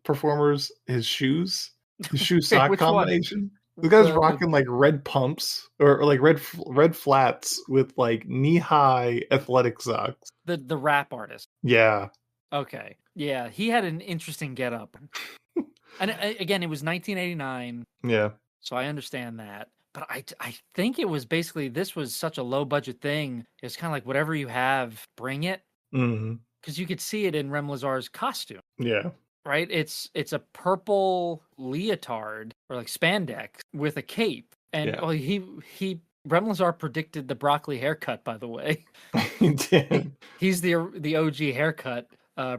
performers. His shoe sock Which one? combination. The guy's The- rocking like red pumps or like red flats with like knee high athletic socks. The rap artist. Yeah, Okay, yeah, he had an interesting getup, and again, it was 1989, yeah, so I understand that. But I think it was basically this was such a low budget thing. It's kind of like whatever you have, bring it, hmm because you could see it in Rem Lezar's costume. yeah, Right? It's a purple leotard or like spandex with a cape. And Yeah. oh, he Rem Lezar predicted the broccoli haircut, by the way. he did. He's the OG haircut,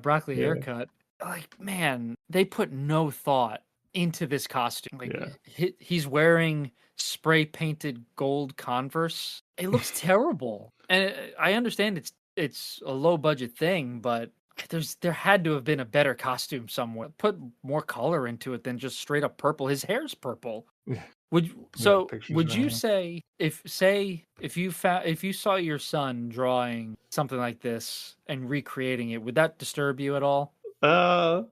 broccoli Yeah. haircut. Like, man, they put no thought into this costume. Like Yeah. he's wearing spray painted gold Converse. It looks terrible. And I understand it's a low budget thing, but there had to have been a better costume somewhere. Put more color into it than just straight up purple. His hair's purple. Yeah. Would pictures would right you now. say if you saw your son drawing something like this and recreating it, would that disturb you at all? I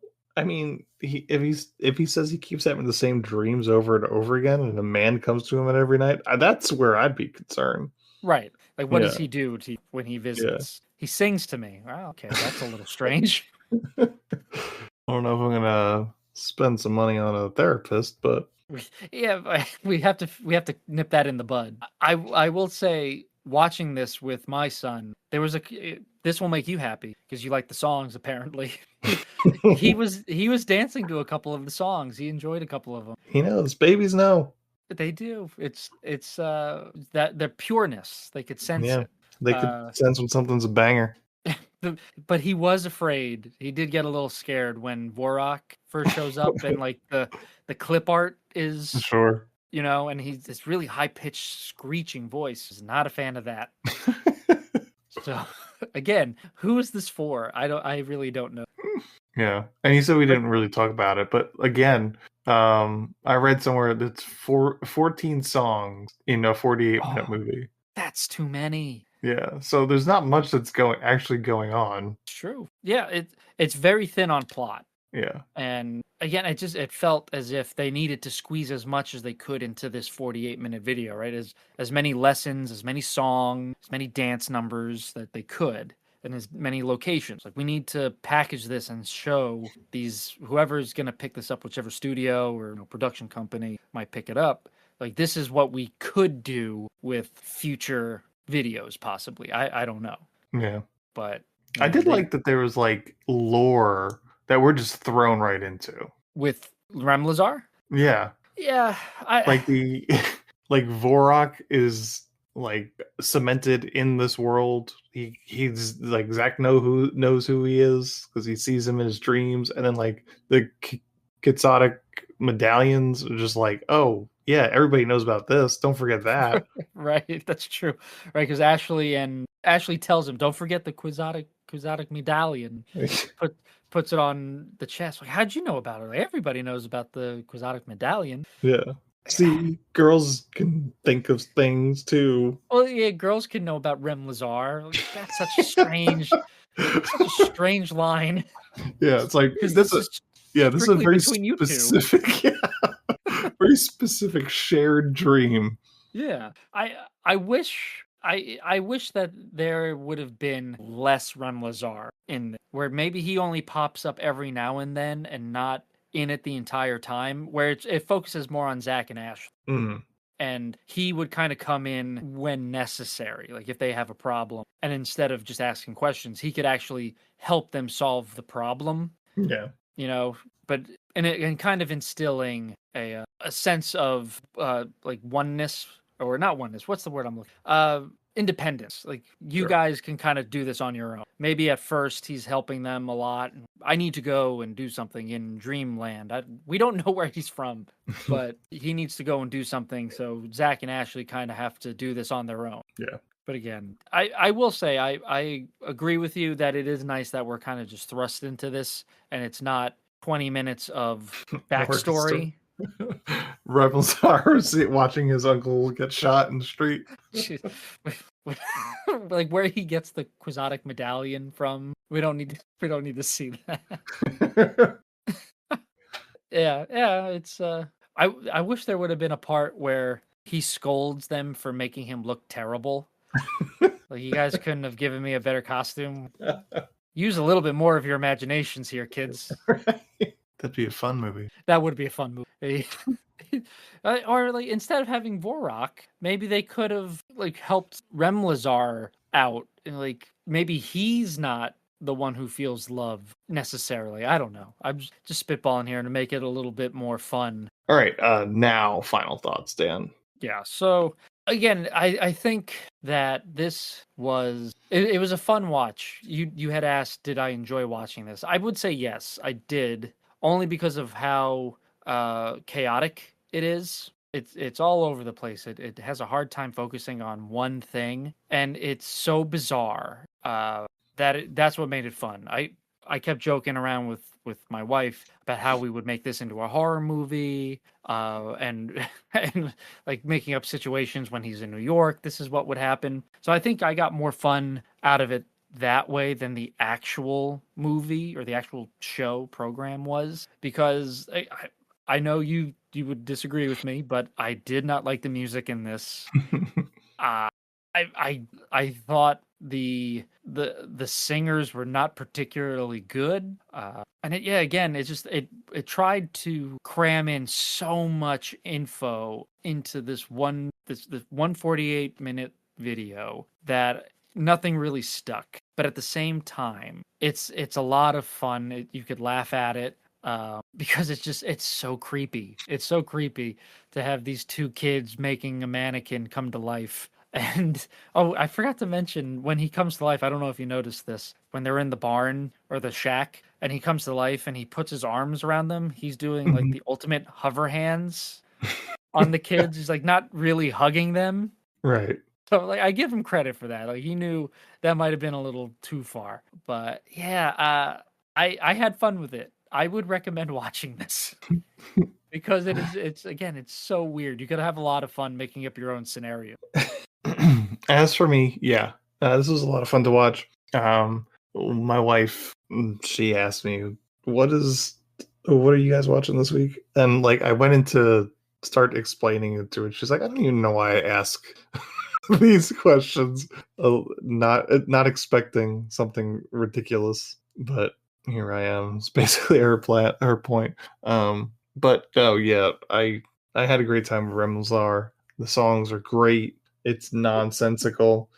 mean, if he says he keeps having the same dreams over and over again, and a man comes to him at every night, that's where I'd be concerned. Right. Like, what does Yeah. he do when he visits? He sings to me. Wow, okay, that's a little strange. I don't know if I'm gonna spend some money on a therapist, but Yeah, but we have to nip that in the bud. I will say, watching this with my son, this will make you happy because you like the songs. Apparently, he was dancing to a couple of the songs. He enjoyed a couple of them. he knows babies know. They do. It's that their pureness. They could sense Yeah, it. they could sense when something's a banger. But he was afraid. He did get a little scared when Vorok first shows up and like the clip art is, Sure. and he's this really high pitched screeching voice. He's not a fan of that. So again, who is this for? I really don't know. Yeah, and he said we didn't really talk about it, but again, I read somewhere that's 14 songs in a 48-minute movie. That's too many. Yeah, so there's not much that's actually going on. It's true. Yeah, it's very thin on plot. Yeah. And again, it felt as if they needed to squeeze as much as they could into this 48-minute video, right? As many lessons, as many songs, as many dance numbers that they could, and as many locations. Like, we need to package this and show these, whoever's going to pick this up, whichever studio or production company might pick it up. Like, this is what we could do with future videos, possibly. I don't know. Yeah. But I did like that there was like lore that we're just thrown right into. With Rem Lezar? Yeah. Yeah. Like like Vorok is like cemented in this world. He's like Zach knows who he is because he sees him in his dreams, and then like the Quixotic medallions are just like, oh yeah, everybody knows about this. Don't forget that. Right, that's true. Right, because Ashley tells him, "Don't forget the Quixotic medallion." Puts it on the chest. Like, how'd you know about it? Like, everybody knows about the Quixotic medallion. Yeah. See, girls can think of things too. Well, yeah, girls can know about Rem Lezar. Like, that's such a strange line. Yeah, it's like this is a very specific, very specific shared dream. Yeah, I wish that there would have been less Rem Lezar in this, where maybe he only pops up every now and then and not in it the entire time, where it focuses more on Zach and Ash. Mm-hmm. And he would kind of come in when necessary, like if they have a problem. And instead of just asking questions, he could actually help them solve the problem. Yeah. But and kind of instilling a sense of like oneness, or not oneness. What's the word I'm looking? independence. Like you Sure. guys can kind of do this on your own. Maybe at first he's helping them a lot. I need to go and do something in Dreamland. We don't know where he's from, but he needs to go and do something. So Zach and Ashley kind of have to do this on their own. Yeah. But again, I will say I agree with you that it is nice that we're kind of just thrust into this and it's not 20 minutes of backstory. Rem Lezar watching his uncle get shot in the street. Like where he gets the quixotic medallion from. We don't need to see that. Yeah, it's I wish there would have been a part where he scolds them for making him look terrible. Like you guys couldn't have given me a better costume. Use a little bit more of your imaginations here, kids. That'd be a fun movie. That would be a fun movie. Or like instead of having Vorok, maybe they could have like helped Rem Lezar out, and like maybe he's not the one who feels love necessarily. I don't know. I'm just spitballing here to make it a little bit more fun. All right, now final thoughts, Dan. Yeah. So again, I think that this was it was a fun watch. You had asked, did I enjoy watching this? I would say yes, I did, only because of how chaotic it is. It's all over the place. It has a hard time focusing on one thing, and it's so bizarre that's what made it fun. I kept joking around with my wife about how we would make this into a horror movie, and and like making up situations when he's in New York. This is what would happen. So I think I got more fun out of it that way than the actual movie or the actual show program was, because I know you would disagree with me, but I did not like the music in this. I thought the singers were not particularly good, and it tried to cram in so much info into this 148-minute video that nothing really stuck. But at the same time, it's a lot of fun. You could laugh at it. Because it's so creepy. It's so creepy to have these two kids making a mannequin come to life. And I forgot to mention, when he comes to life, I don't know if you noticed this, when they're in the barn or the shack and he comes to life and he puts his arms around them, he's doing like the ultimate hover hands on the kids. He's like not really hugging them. Right. So like I give him credit for that. Like he knew that might have been a little too far. But yeah, I had fun with it. I would recommend watching this because it's so weird. You could have a lot of fun making up your own scenario. As for me, yeah, this was a lot of fun to watch. My wife, she asked me, what are you guys watching this week? And like, I went into start explaining it to her. She's like, I don't even know why I ask these questions, not expecting something ridiculous, but here I am. It's basically her point. But oh yeah, I had a great time with Rem Lezar. The songs are great. It's nonsensical.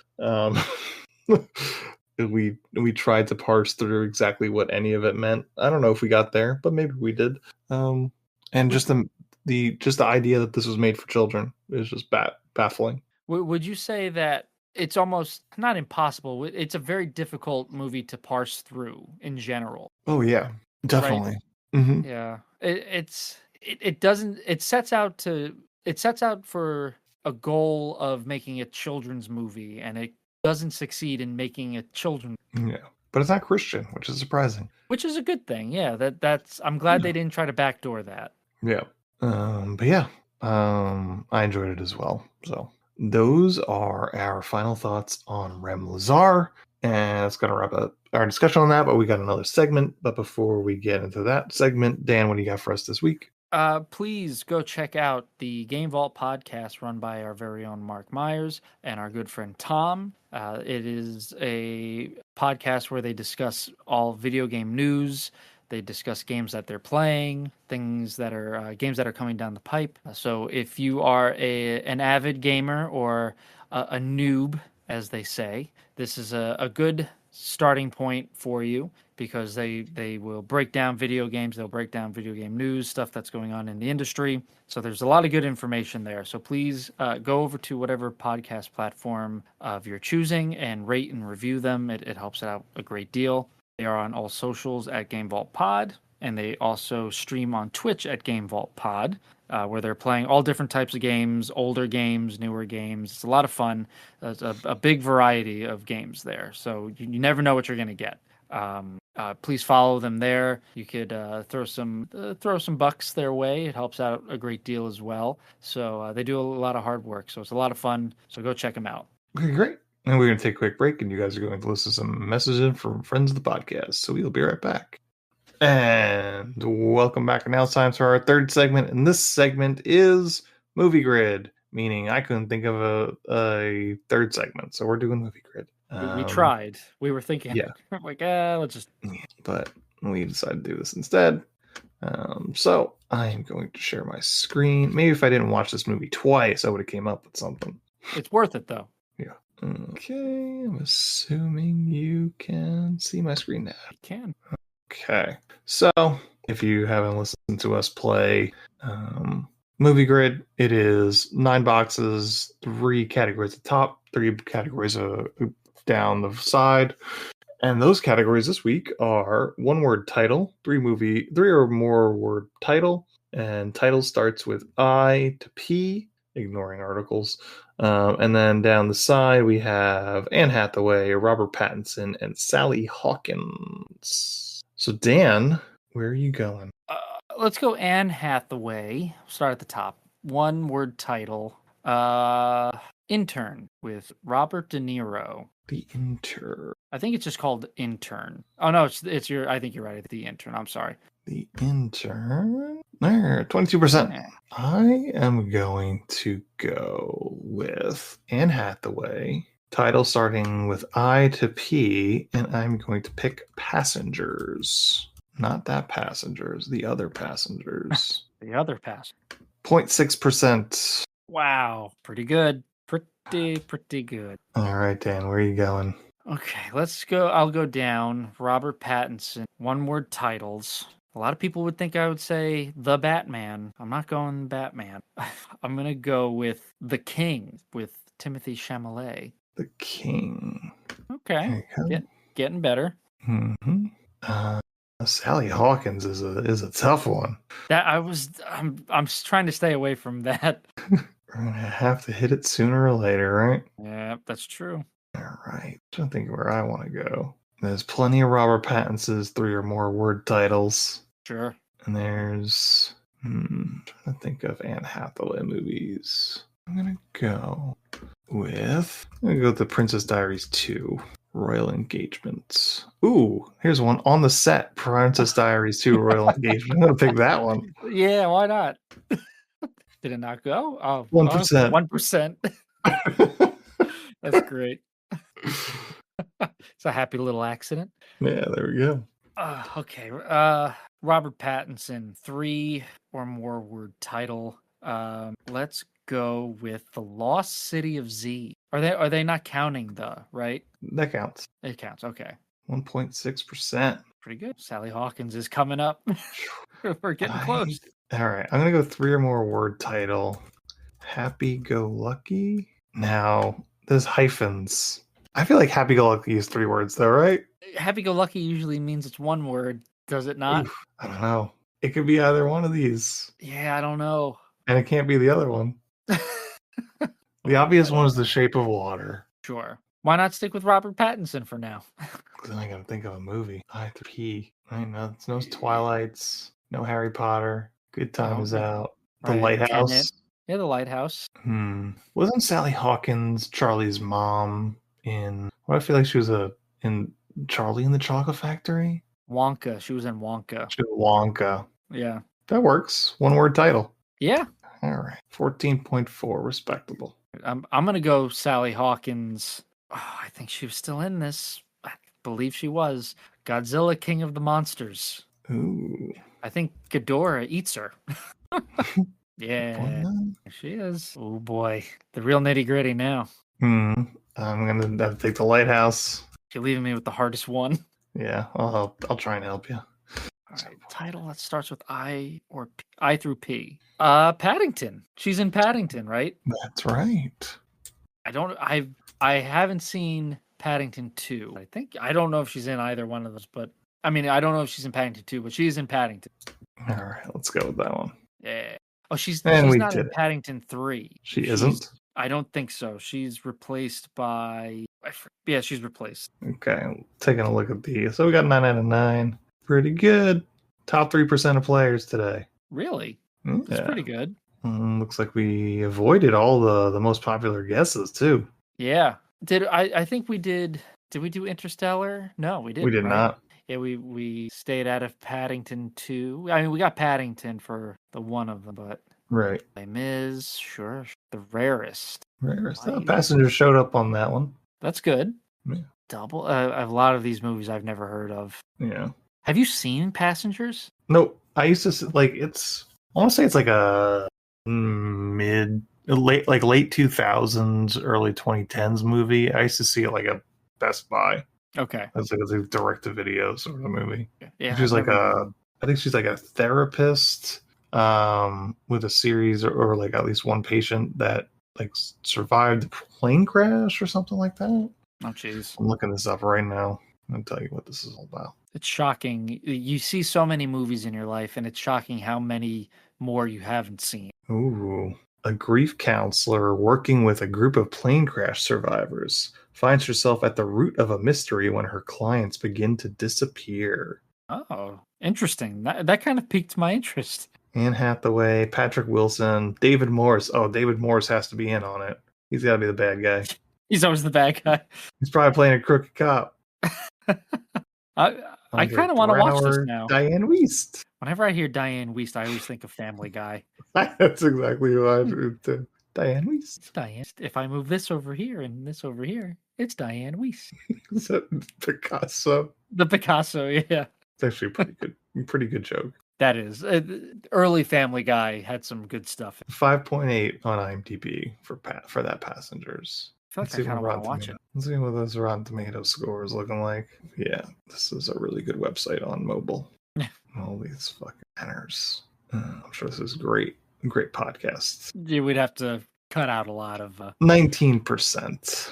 We tried to parse through exactly what any of it meant. I don't know if we got there, but maybe we did. And just the idea that this was made for children is just baffling. Would you say that it's almost not impossible? It's a very difficult movie to parse through in general. Oh yeah, definitely. Right? Mm-hmm. Yeah, it sets out for a goal of making a children's movie, and it doesn't succeed in making a children's. Yeah, but it's not Christian, which is surprising. Which is a good thing. Yeah, I'm glad they didn't try to backdoor that. Yeah. But yeah, I enjoyed it as well. So those are our final thoughts on Rem Lezar, and that's going to wrap up our discussion on that, but we got another segment. But before we get into that segment, Dan, what do you got for us this week? Please go check out the Game Vault podcast run by our very own Mark Myers and our good friend Tom. It is a podcast where they discuss all video game news. They discuss games that they're playing, things that are games that are coming down the pipe. So if you are an avid gamer or a noob, as they say, this is a good starting point for you because they will break down video games. They'll break down video game news, stuff that's going on in the industry. So there's a lot of good information there. So please go over to whatever podcast platform of your choosing and rate and review them. It helps out a great deal. They are on all socials at Game Vault Pod, and they also stream on Twitch at Game Vault Pod, where they're playing all different types of games, older games, newer games. It's a lot of fun. There's a big variety of games there, so you never know what you're going to get. Please follow them there. You could throw some bucks their way. It helps out a great deal as well. So they do a lot of hard work. So it's a lot of fun. So go check them out. Okay, great. And we're going to take a quick break, and you guys are going to listen to some messages from friends of the podcast. So we'll be right back. And welcome back. And now it's time for our third segment. And this segment is Movie Grid, meaning I couldn't think of a third segment. So we're doing Movie Grid. We tried. We were thinking, yeah, like, let's just. But we decided to do this instead. So I am going to share my screen. Maybe if I didn't watch this movie twice, I would have came up with something. It's worth it, though. Yeah. Okay, I'm assuming you can see my screen now. You can. Okay, so if you haven't listened to us play Movie Grid, it is 9 boxes, 3 categories at the top, 3 categories down the side. And those categories this week are 1-word title, 3 or more word title, and title starts with I to P, ignoring articles. And then down the side, we have Anne Hathaway, Robert Pattinson, and Sally Hawkins. So, Dan, where are you going? Let's go Anne Hathaway. Start at the top. 1-word title. Intern with Robert De Niro. The Intern. I think it's just called Intern. Oh, no, it's your... I think you're right. It's The Intern. I'm sorry. The Intern. There, 22%. I am going to go with Anne Hathaway. Title starting with I to P, and I'm going to pick Passengers. Not that Passengers, the other Passengers. The other pass. 0.6%. Wow, pretty good. Pretty good. All right, Dan, where are you going? Okay, let's go. I'll go down. Robert Pattinson. 1-word titles. A lot of people would think I would say The Batman. I'm not going Batman. I'm going to go with The King with Timothée Chalamet. The King. Okay. Getting better. Mm-hmm. Sally Hawkins is a tough one. I'm trying to stay away from that. We're gonna have to hit it sooner or later, right? Yeah, that's true. All right. I'm trying to think where I want to go. There's plenty of Robert Pattinson's 3 or more word titles. Sure. And there's trying to think of Anne Hathaway movies. I'm gonna go with The Princess Diaries 2. Royal Engagement. Ooh, here's one on the set. Princess Diaries 2 Royal Engagement. I'm gonna pick that one. Yeah, why not? Did it not go? Oh, 1%. 1%. That's great. It's a happy little accident. Yeah, there we go. Okay. Robert Pattinson, 3 or more word title. Let's go with The Lost City of Z. Are they not counting right? That counts. It counts. Okay. 1.6%. Pretty good. Sally Hawkins is coming up. We're getting close. All right. I'm going to go 3 or more word title. Happy Go Lucky. Now, there's hyphens. I feel like Happy Go Lucky is 3 words, though, right? Happy Go Lucky usually means it's 1 word. Does it not? Oof, I don't know. It could be either one of these. Yeah, I don't know. And it can't be the other one. The obvious one is The Shape of Water. Sure. Why not stick with Robert Pattinson for now? Then I gotta think of a movie. I know it's no Twilights, no Harry Potter. Good Time is out. The Lighthouse. Tenet. Yeah, The Lighthouse. Wasn't Sally Hawkins Charlie's mom in? I feel like she was in Charlie and the Chocolate Factory. Wonka. She was in Wonka. She was Wonka. Yeah. That works. 1-word title. Yeah. All right. 14.4. Respectable. I'm gonna go Sally Hawkins. Oh, I think she was still in this. I believe she was. Godzilla, King of the Monsters. Ooh. I think Ghidorah eats her. Yeah, she is. Oh boy, the real nitty gritty now. I'm gonna have to take The Lighthouse. You're leaving me with the hardest one. Yeah, I'll try and help you. All right, title that starts with I or P, I through P. Paddington. She's in Paddington, right? That's right. I haven't seen Paddington 2. I don't know if she's in either one of those, but I mean, I don't know if she's in Paddington 2, but she's in Paddington. All right, let's go with that one. Yeah. Oh, she's And we not in did it. Paddington 3. She isn't? I don't think so. She's replaced by yeah, she's replaced. Okay, taking a look at these. So we got 9 out of 9. Pretty good. Top 3% of players today. Really? That's pretty good. Looks like we avoided all the most popular guesses too. Yeah. I think we did. Did we do Interstellar? No, we didn't. We did not. Yeah, we stayed out of Paddington 2. I mean, we got Paddington for the one of them, but Right. Les Mis, sure. The Rarest. Passengers showed up on that one. That's good. Yeah. Double. A lot of these movies I've never heard of. Yeah. Have you seen Passengers? Nope. I used to like it's. I want to say it's like a late 2000s, early 2010s movie. I used to see it like a Best Buy. Okay. It's like a direct to video sort of movie. Yeah. She's like I think she's like a therapist with a series or like at least one patient that like survived a plane crash or something like that. Oh, jeez. I'm looking this up right now. I'll tell you what this is all about. It's shocking. You see so many movies in your life, and it's shocking how many more you haven't seen. Ooh. A grief counselor working with a group of plane crash survivors finds herself at the root of a mystery when her clients begin to disappear. Oh, interesting. That kind of piqued my interest. Anne Hathaway, Patrick Wilson, David Morse. Oh, David Morse has to be in on it. He's got to be the bad guy. He's always the bad guy. He's probably playing a crooked cop. I kind of want to watch this now. Diane Wiest. Whenever I hear Diane Wiest, I always think of Family Guy. That's exactly who I do too. Diane Wiest. It's Diane. If I move this over here and this over here, it's Diane Wiest. Is that Picasso? The Picasso, yeah. It's actually a pretty good joke. That is. Early Family Guy had some good stuff. 5.8 on IMDb for that Passengers. I feel like I kind of want to watch it. Let's see what those Rotten Tomato scores looking like. Yeah, this is a really good website on mobile. All these fucking banners. I'm sure this is great podcast. Yeah, we'd have to cut out a lot of 19%.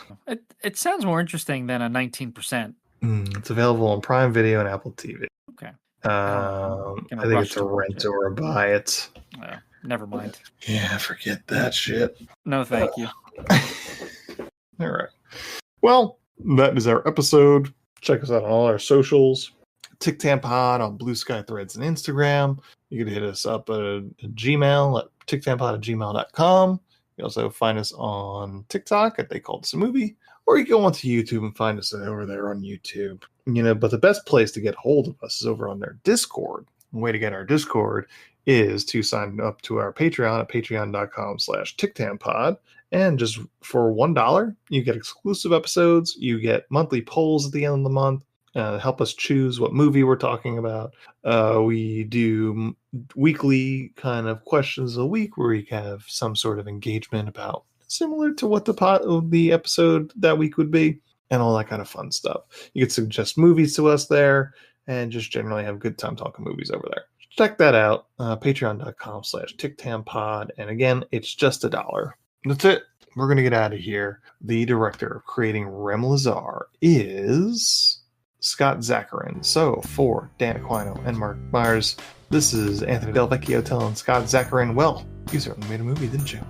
It sounds more interesting than a 19%. It's available on Prime Video and Apple TV. Okay. I think it's a rent or a buy it. Never mind. Yeah, forget that shit. No, thank you. All right. Well, that is our episode. Check us out on all our socials. TickTamPod on Blue Sky Threads and Instagram. You can hit us up at Gmail at TickTamPod@gmail.com. You can also find us on TikTok at They Called This a Movie. Or you can go onto YouTube and find us over there on YouTube. But the best place to get hold of us is over on their Discord. The way to get our Discord is to sign up to our Patreon at patreon.com/TickTamPod. And just for $1, you get exclusive episodes. You get monthly polls at the end of the month. Help us choose what movie we're talking about. We do weekly kind of questions a week where we have some sort of engagement about similar to what the episode that week would be, and all that kind of fun stuff. You can suggest movies to us there and just generally have a good time talking movies over there. Check that out. Patreon.com/TickTamPod. And again, it's just $1. That's it. We're going to get out of here. The director of Creating Rem Lezar is Scott Zacharin. So for Dan Aquino and Mark Myers, this is Anthony Del Vecchio telling Scott Zacharin, well, you certainly made a movie, didn't you?